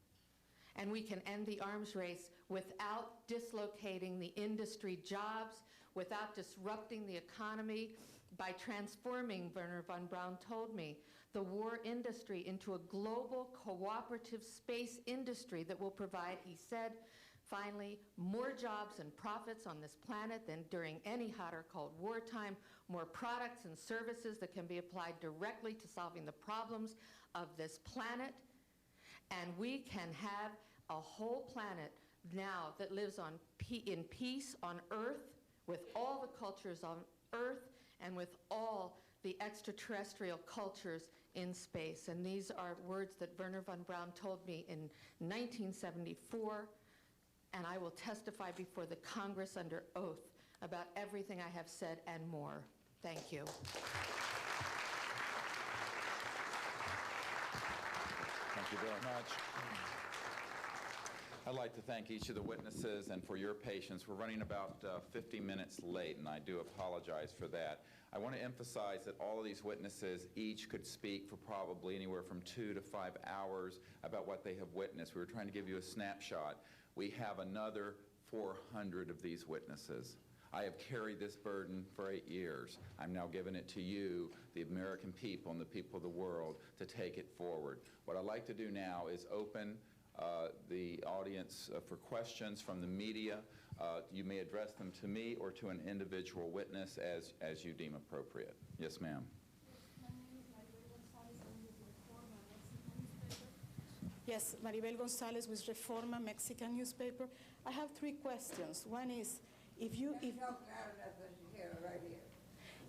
And we can end the arms race without dislocating the industry jobs, without disrupting the economy, by transforming, Wernher von Braun told me, the war industry into a global cooperative space industry that will provide, he said, finally, more jobs and profits on this planet than during any hot or cold wartime, more products and services that can be applied directly to solving the problems of this planet. And we can have a whole planet now that lives in peace on Earth, with all the cultures on Earth and with all the extraterrestrial cultures in space. And these are words that Wernher von Braun told me in 1974, and I will testify before the Congress under oath about everything I have said and more. Thank you. Thank you very much. I'd like to thank each of the witnesses and for your patience. We're running about 50 minutes late, and I do apologize for that. I want to emphasize that all of these witnesses each could speak for probably anywhere from 2 to 5 hours about what they have witnessed. We were trying to give you a snapshot. We have another 400 of these witnesses. I have carried this burden for 8 years. I'm now giving it to you, the American people and the people of the world, to take it forward. What I'd like to do now is open the audience for questions from the media. You may address them to me or to an individual witness as you deem appropriate. Yes, ma'am. Yes, Maribel Gonzalez with Reforma, Mexican newspaper. I have three questions. One is, if you... Right here.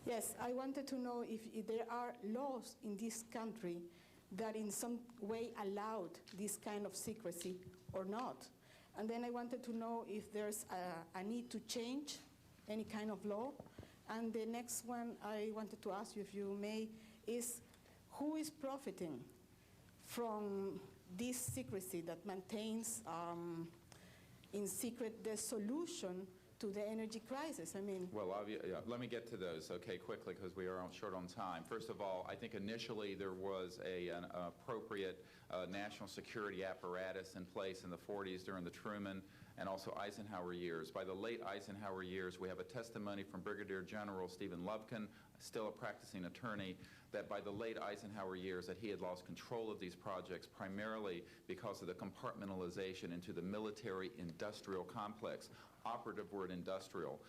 Yes, I wanted to know if there are laws in this country that in some way allowed this kind of secrecy or not. And then I wanted to know if there's a need to change any kind of law. And the next one I wanted to ask you, if you may, is who is profiting from this secrecy that maintains in secret the solution to the energy crisis? I mean... Well, let me get to those, okay, quickly, because we are short on time. First of all, I think initially there was an appropriate national security apparatus in place in the 40s during the Truman and also Eisenhower years. By the late Eisenhower years, we have a testimony from Brigadier General Stephen Lubkin, still a practicing attorney, that by the late Eisenhower years that he had lost control of these projects primarily because of the compartmentalization into the military-industrial complex. Operative word industrial.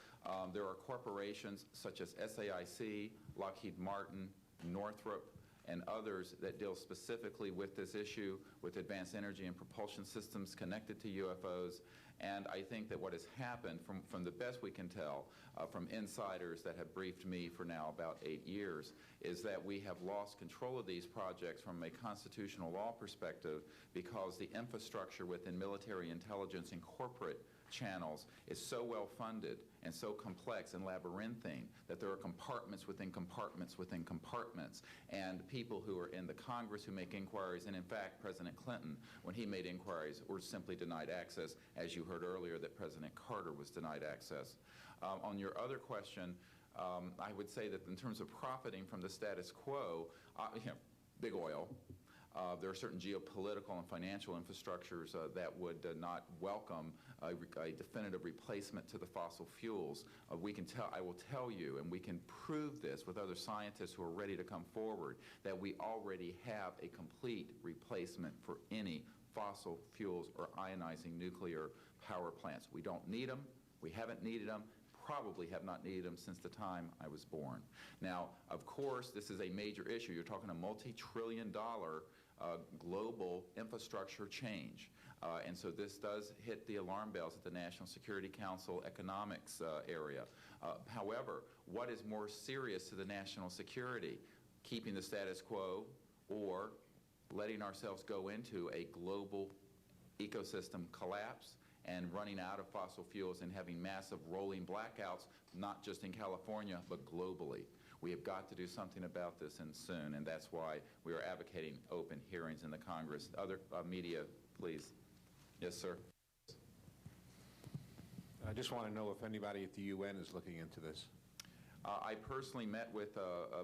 There are corporations such as SAIC, Lockheed Martin, Northrop, and others that deal specifically with this issue, with advanced energy and propulsion systems connected to UFOs. And I think that what has happened, from the best we can tell, from insiders that have briefed me for now about 8 years, is that we have lost control of these projects from a constitutional law perspective because the infrastructure within military intelligence and corporate channels is so well funded and so complex and labyrinthine that there are compartments within compartments within compartments, and people who are in the Congress who make inquiries, and in fact President Clinton, when he made inquiries, were simply denied access, as you heard earlier that President Carter was denied access. On your other question, I would say that in terms of profiting from the status quo, big oil. There are certain geopolitical and financial infrastructures that would not welcome a definitive replacement to the fossil fuels. I will tell you, and we can prove this with other scientists who are ready to come forward, that we already have a complete replacement for any fossil fuels or ionizing nuclear power plants. We don't need them. We haven't needed them. Probably have not needed them since the time I was born. Now, of course, this is a major issue. You're talking a multi-trillion-dollar global infrastructure change. And so this does hit the alarm bells at the National Security Council economics area. However, what is more serious to the national security? Keeping the status quo or letting ourselves go into a global ecosystem collapse and running out of fossil fuels and having massive rolling blackouts, not just in California, but globally. We have got to do something about this, and soon, and that's why we are advocating open hearings in the Congress. Other media, please. Yes, sir. I just want to know if anybody at the UN is looking into this. I personally met with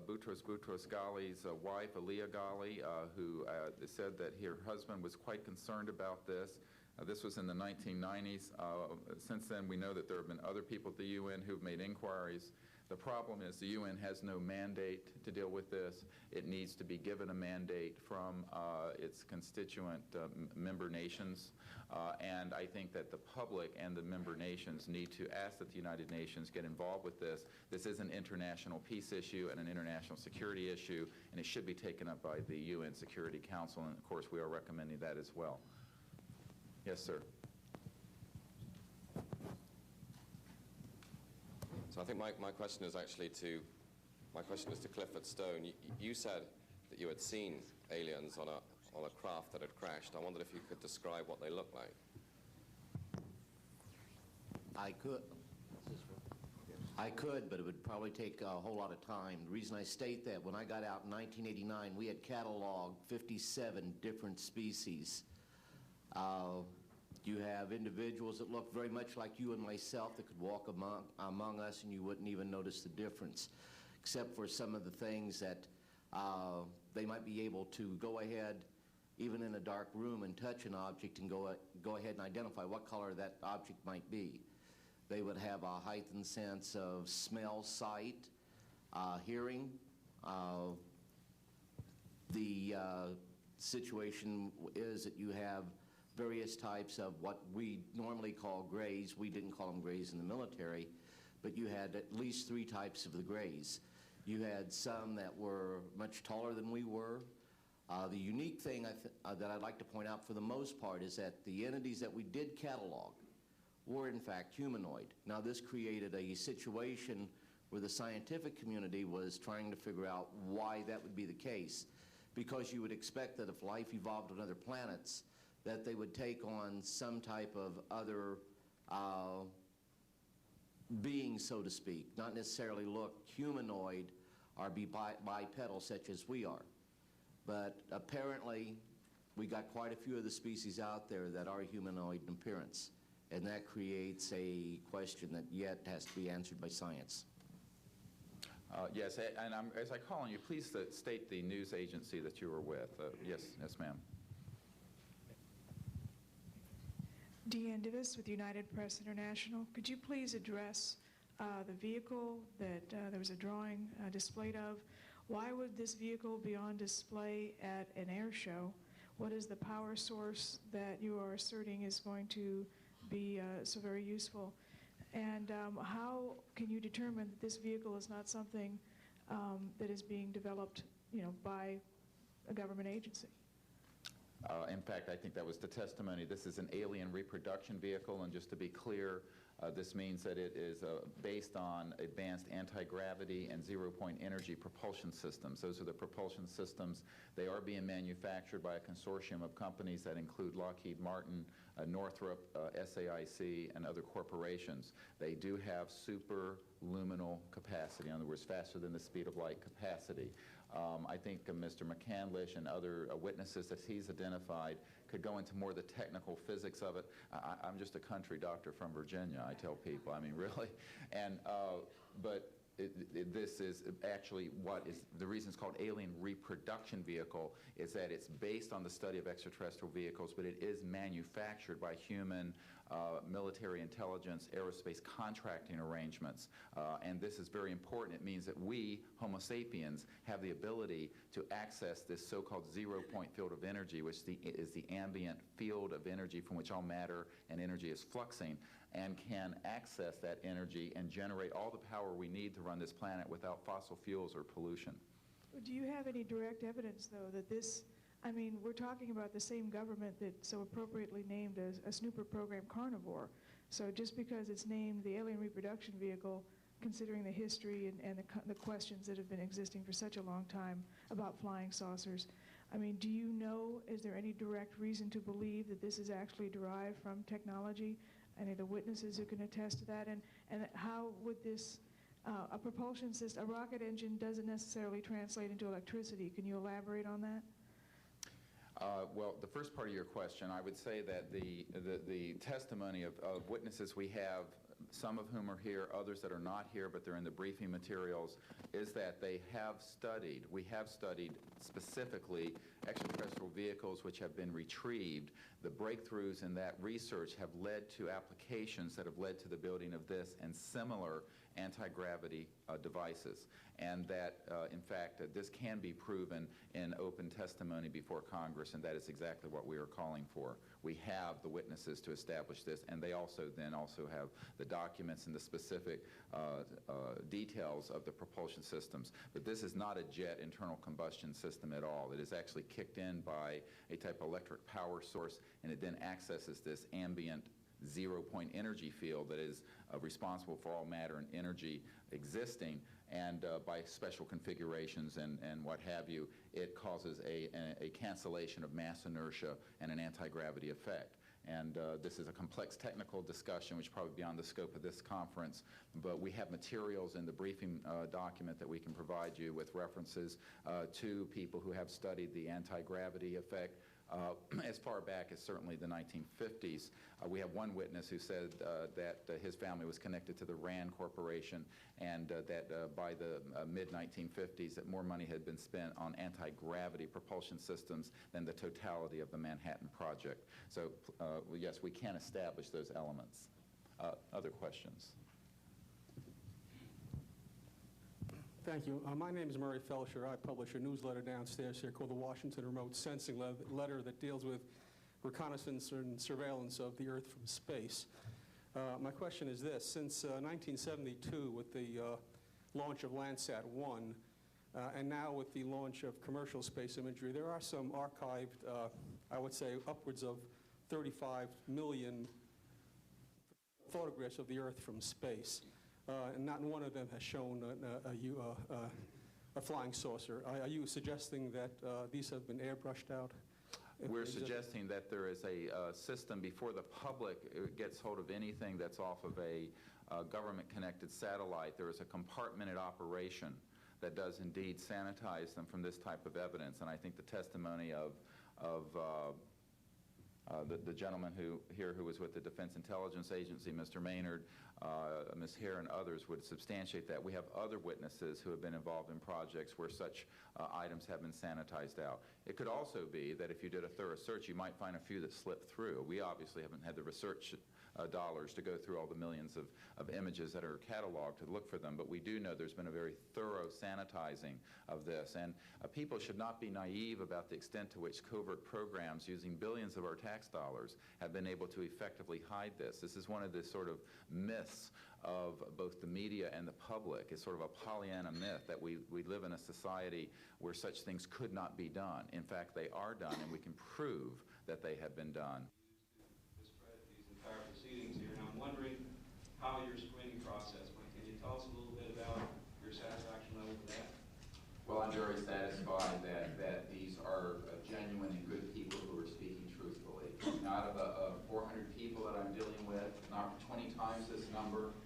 Boutros Ghali's wife, Aliyah Ghali, who said that her husband was quite concerned about this. This was in the 1990s. Since then, we know that there have been other people at the UN who've made inquiries. The problem is the UN has no mandate to deal with this. It needs to be given a mandate from its constituent member nations. And I think that the public and the member nations need to ask that the United Nations get involved with this. This is an international peace issue and an international security issue, and it should be taken up by the UN Security Council, and of course we are recommending that as well. Yes, sir. So I think my question is actually to Clifford Stone. You said that you had seen aliens on a craft that had crashed. I wondered if you could describe what they looked like. I could, but it would probably take a whole lot of time. The reason I state that, when I got out in 1989, we had cataloged 57 different species. You have individuals that look very much like you and myself that could walk among us and you wouldn't even notice the difference, except for some of the things that they might be able to go ahead, even in a dark room, and touch an object and go ahead and identify what color that object might be. They would have a heightened sense of smell, sight, hearing. The situation is that you have various types of what we normally call grays. We didn't call them grays in the military, but you had at least 3 types of the grays. You had some that were much taller than we were. The unique thing that I'd like to point out for the most part is that the entities that we did catalog were in fact humanoid. Now this created a situation where the scientific community was trying to figure out why that would be the case, because you would expect that if life evolved on other planets, that they would take on some type of other being, so to speak, not necessarily look humanoid or be bipedal such as we are. But apparently, we got quite a few of the species out there that are humanoid in appearance, and that creates a question that yet has to be answered by science. Yes, and as I call on you, please state the news agency that you were with. Yes, ma'am. Deanne Divis with United Press International. Could you please address the vehicle that there was a drawing displayed of? Why would this vehicle be on display at an air show? What is the power source that you are asserting is going to be so very useful? And how can you determine that this vehicle is not something that is being developed, by a government agency? In fact, I think that was the testimony. This is an alien reproduction vehicle, and just to be clear, this means that it is based on advanced anti-gravity and zero-point energy propulsion systems. Those are the propulsion systems. They are being manufactured by a consortium of companies that include Lockheed Martin, Northrop, SAIC, and other corporations. They do have superluminal capacity, in other words, faster than the speed of light capacity. I think Mr. McCandlish and other witnesses that he's identified could go into more of the technical physics of it. I'm just a country doctor from Virginia, I tell people. I mean, really. And, but this is actually what is, the reason it's called alien reproduction vehicle is that it's based on the study of extraterrestrial vehicles, but it is manufactured by human military intelligence, aerospace contracting arrangements. And this is very important. It means that we, Homo sapiens, have the ability to access this so-called zero-point field of energy, which is the ambient field of energy from which all matter and energy is fluxing, and can access that energy and generate all the power we need to run this planet without fossil fuels or pollution. Do you have any direct evidence, though, that this, I mean, we're talking about the same government that so appropriately named a snooper program Carnivore. So just because it's named the alien reproduction vehicle, considering the history and the questions that have been existing for such a long time about flying saucers, I mean, do you know, is there any direct reason to believe that this is actually derived from technology? Any of the witnesses who can attest to that? And how would this, a propulsion system, a rocket engine doesn't necessarily translate into electricity. Can you elaborate on that? Well, the first part of your question, I would say that the testimony of witnesses we have, some of whom are here, others that are not here, but they're in the briefing materials, is that they have studied, we have studied specifically extraterrestrial vehicles which have been retrieved. The breakthroughs in that research have led to applications that have led to the building of this and similar anti-gravity devices. And that, in fact, this can be proven in open testimony before Congress, and that is exactly what we are calling for. We have the witnesses to establish this, and they also have the documents and the specific details of the propulsion systems. But this is not a jet internal combustion system at all. It is actually kicked in by a type of electric power source, and it then accesses this ambient zero-point energy field that is responsible for all matter and energy existing, and by special configurations and what have you, it causes a cancellation of mass inertia and an anti-gravity effect. And this is a complex technical discussion, which is probably beyond the scope of this conference, but we have materials in the briefing document that we can provide you with references to people who have studied the anti-gravity effect. As far back as certainly the 1950s. We have one witness who said that his family was connected to the RAND Corporation, and that by the mid-1950s that more money had been spent on anti-gravity propulsion systems than the totality of the Manhattan Project. So yes, we can establish those elements. Other questions? Thank you. My name is Murray Felsher. I publish a newsletter downstairs here called the Washington Remote Sensing Letter that deals with reconnaissance and surveillance of the Earth from space. My question is this. Since 1972, with the launch of Landsat 1, And now with the launch of commercial space imagery, there are some archived, I would say upwards of 35 million photographs of the Earth from space. And not one of them has shown a flying saucer. Are you suggesting that these have been airbrushed out? We're suggesting that there is a system before the public gets hold of anything that's off of a government-connected satellite. There is a compartmented operation that does indeed sanitize them from this type of evidence. And I think the testimony of the gentleman who was with the Defense Intelligence Agency, Mr. Maynard, Ms. Hare, and others would substantiate that. We have other witnesses who have been involved in projects where such items have been sanitized out. It could also be that if you did a thorough search, you might find a few that slipped through. We obviously haven't had the research dollars to go through all the millions of images that are cataloged to look for them, but we do know there's been a very thorough sanitizing of this. And people should not be naive about the extent to which covert programs using billions of our tax dollars have been able to effectively hide this. This is one of the sort of myths of both the media and the public. It's sort of a Pollyanna myth that we live in a society where such things could not be done. In fact, they are done, and we can prove that they have been done. Proceedings here, and I'm wondering how your screening process went. Can you tell us a little bit about your satisfaction level with that? Well, I'm very satisfied that these are genuine and good people who are speaking truthfully. Out of 400 people that I'm dealing with, not 20 times this number,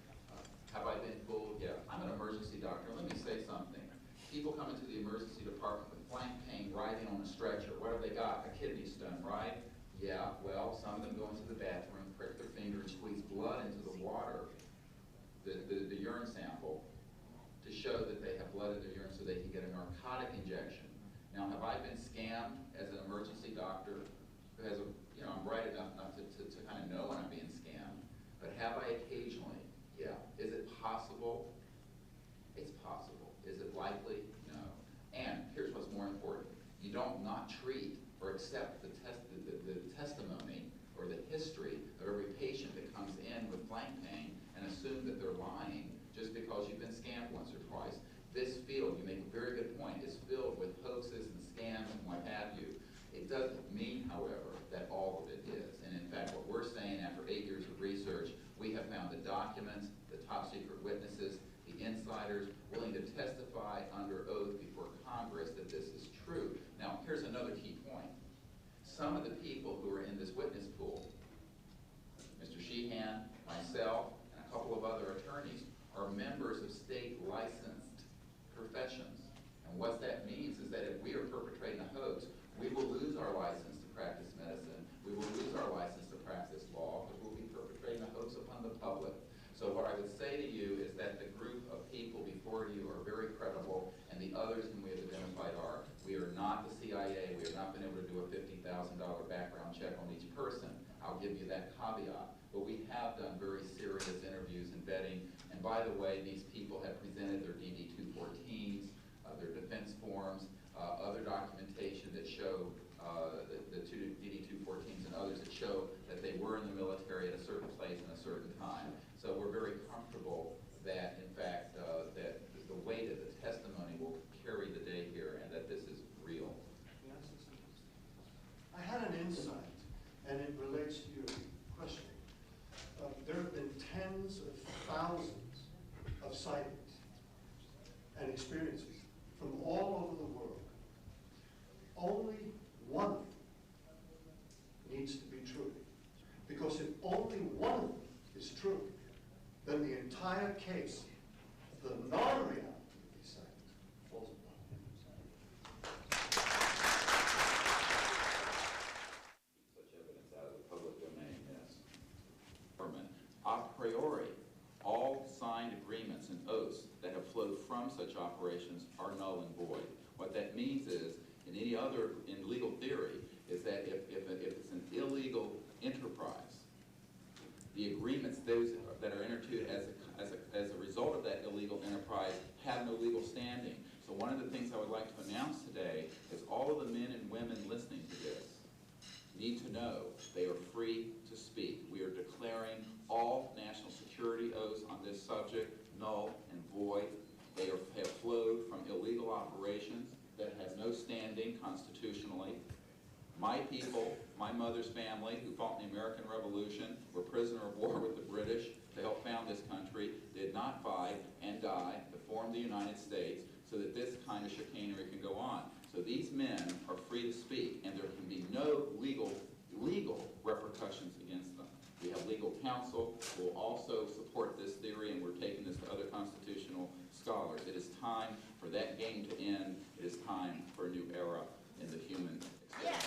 have I been fooled? Yeah. I'm an emergency doctor. Let me say something. People come into the emergency department with flank pain, writhing on a stretcher. What have they got? A kidney stone, right? Yeah, well, some of them go into the bathroom, prick their finger, and squeeze blood into the water, the urine sample, to show that they have blood in their urine so they can get a narcotic injection. Now, have I been scammed as an emergency doctor who has I'm bright enough to kind of know when I'm being scammed, but have I occasionally? Yeah. Is it possible? It's possible. Is it likely? No. And here's what's more important. You don't not treat or accept the testimony or the history of every patient that comes in with flank pain and assume that they're lying just because you've been scammed once or twice. This field, you make a very good point, is filled with hoaxes and scams and what have you. It doesn't mean, however, that all of it is. And in fact, what we're saying after 8 years of research, we have found the documents, the top secret witnesses, the insiders willing to testify under oath before Congress that this is true. Now, here's another key point. Some of the people who are in this witness pool, Mr. Sheehan, myself, and a couple of other attorneys, are members of state licensed professions. And what that means is that if we are perpetrating a hoax, we will lose our license to practice medicine. We will lose our license to practice law because we'll be perpetrating a hoax upon the public. So what I would say to you is that the group of people before you are very credible, and the others whom we have identified are. We are not the CIA. We have not been able to do a $50,000 background check on each person. I'll give you that caveat. But we have done very serious interviews and vetting. And by the way, these people have presented their DD-214s, their defense forms, other documentation that show the two DD-214s and others that show that they were in the military at a certain place and a certain time. So we're very comfortable that, in fact, that the weight of the testimony will carry the day here and that this is real. I had an insight, and it relates to your question. There have been tens of thousands of sightings and experiences from all over the world. Only one of them needs to be true. Because if only one of them is true, then the entire case of the non-reality of these sightings falls apart. Such evidence out of the public domain, yes. A priori, all signed agreements and oaths that have flowed from such operations are null and void. What that means is, in legal theory, is that if it's an illegal enterprise, the agreements those that are entered into as a result of that illegal enterprise have no legal standing. So one of the things I would like to announce today is all of the men and women listening to this need to know they are free to speak. We are declaring all national security oaths on this subject null and void. They have flowed from illegal operations that have no standing constitutionally. My people, my mother's family, who fought in the American Revolution, were prisoner of war with the British to help found this country, did not fight and die to form the United States so that this kind of chicanery can go on. So these men are free to speak, and there can be no legal repercussions against them. We have legal counsel who will also support this theory, and we're taking this to other constitutional scholars. It is time for that game to end. It is time for a new era in the human experience.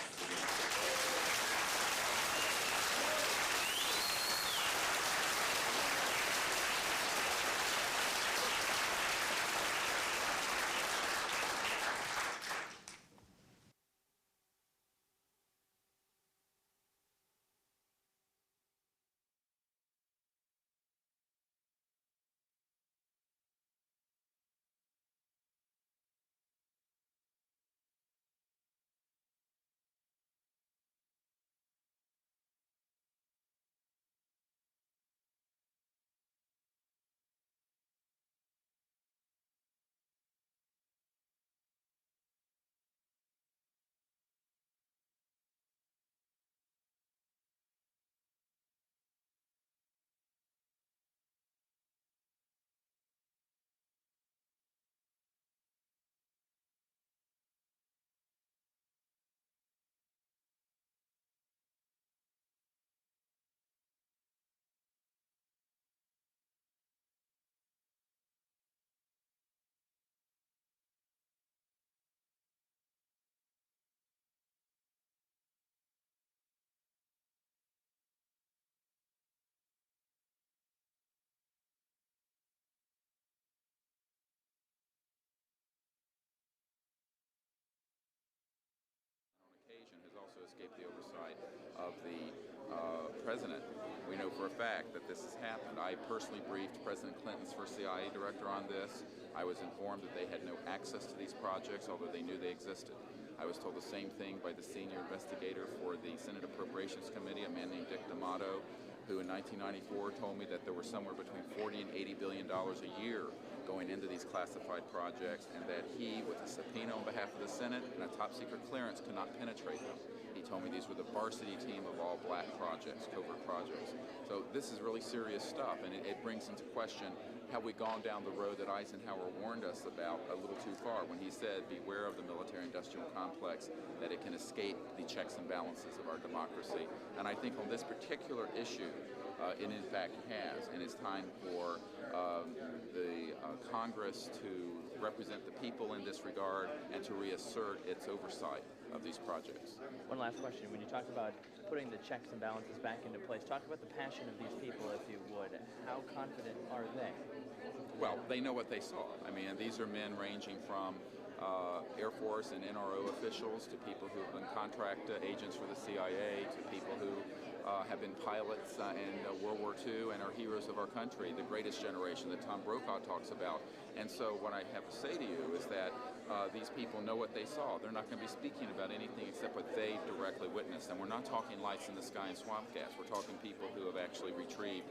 Has also escaped the oversight of the president. We know for a fact that this has happened. I personally briefed President Clinton's first CIA director on this. I was informed that they had no access to these projects, although they knew they existed. I was told the same thing by the senior investigator for the Senate Appropriations Committee, a man named Dick D'Amato, who in 1994 told me that there were somewhere between $40 and $80 billion a year going into these classified projects, and that he, with a subpoena on behalf of the Senate and a top-secret clearance, could not penetrate them. He told me these were the varsity team of all black projects, covert projects. So this is really serious stuff, and it brings into question, have we gone down the road that Eisenhower warned us about a little too far when he said, beware of the military-industrial complex, that it can escape the checks and balances of our democracy. And I think on this particular issue, it in fact has, and it's time for the Congress to represent the people in this regard and to reassert its oversight of these projects. One last question. When you talk about putting the checks and balances back into place, talk about the passion of these people, if you would. How confident are they? Well, they know what they saw. I mean, these are men ranging from Air Force and NRO officials to people who have been contract agents for the CIA to people who have been pilots in World War II and are heroes of our country, the greatest generation that Tom Brokaw talks about. And so what I have to say to you is that these people know what they saw. They're not going to be speaking about anything except what they directly witnessed. And we're not talking lights in the sky and swamp gas. We're talking people who have actually retrieved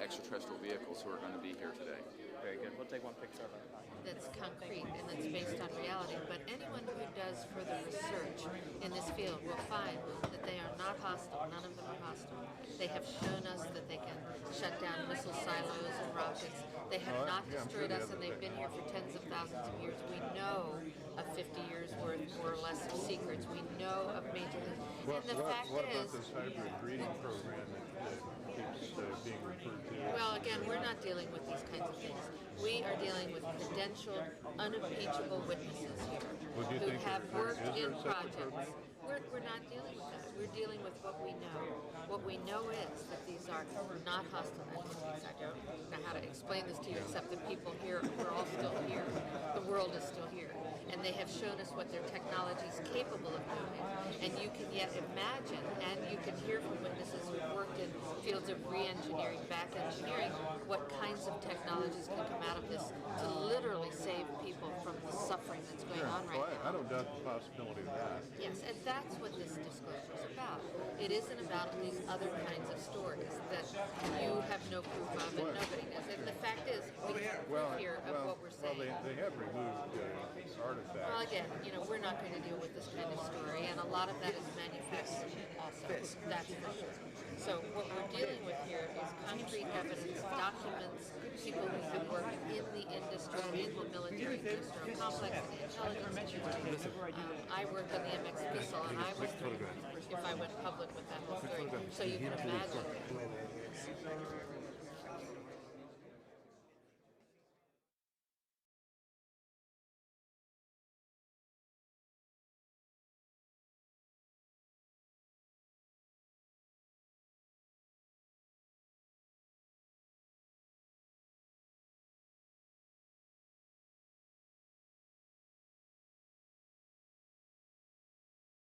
extraterrestrial vehicles who are going to be here today. Very good. We'll take one picture of it. That's concrete and that's based on reality, but anyone who does further research in this field will find that they are not hostile. None of them are hostile. They have shown us that they can shut down missile silos and rockets. They have not destroyed us, and they've been here for tens of thousands of years. We know of 50 years worth, more or less, of secrets. We know of major things. And the fact what is, about this hybrid breeding program that keeps being referred to? well, again, we're not dealing with these kinds of things. We are dealing with credentialed, unimpeachable witnesses here who have worked in projects. We're not dealing with that. We're dealing with what we know. What we know is that these are not hostile entities. I don't know how to explain this to you except that people here, we're all still here. The world is still here. And they have shown us what their technology is capable of doing. And you can yet imagine, and you can hear from witnesses who've worked in fields of re-engineering, back engineering, what kinds of technologies can come out of this to literally save people from the suffering that's going on right now. I don't doubt the possibility of that. Yes, and that's what this disclosure is about. It isn't about these other kinds of stories that you have no proof of, and nobody does. And the fact is, we have proof here of what we're saying. Well, they have removed artifacts. Well, again, we're not going to deal with this kind of story, and a lot of that is manufactured also. That's for sure. So what we're dealing with here is concrete evidence, documents, people who work in the industry, in the military industrial complex, in the intelligence industry. I worked on the MX missile, and I was threatened if I went public with that whole story. So you can imagine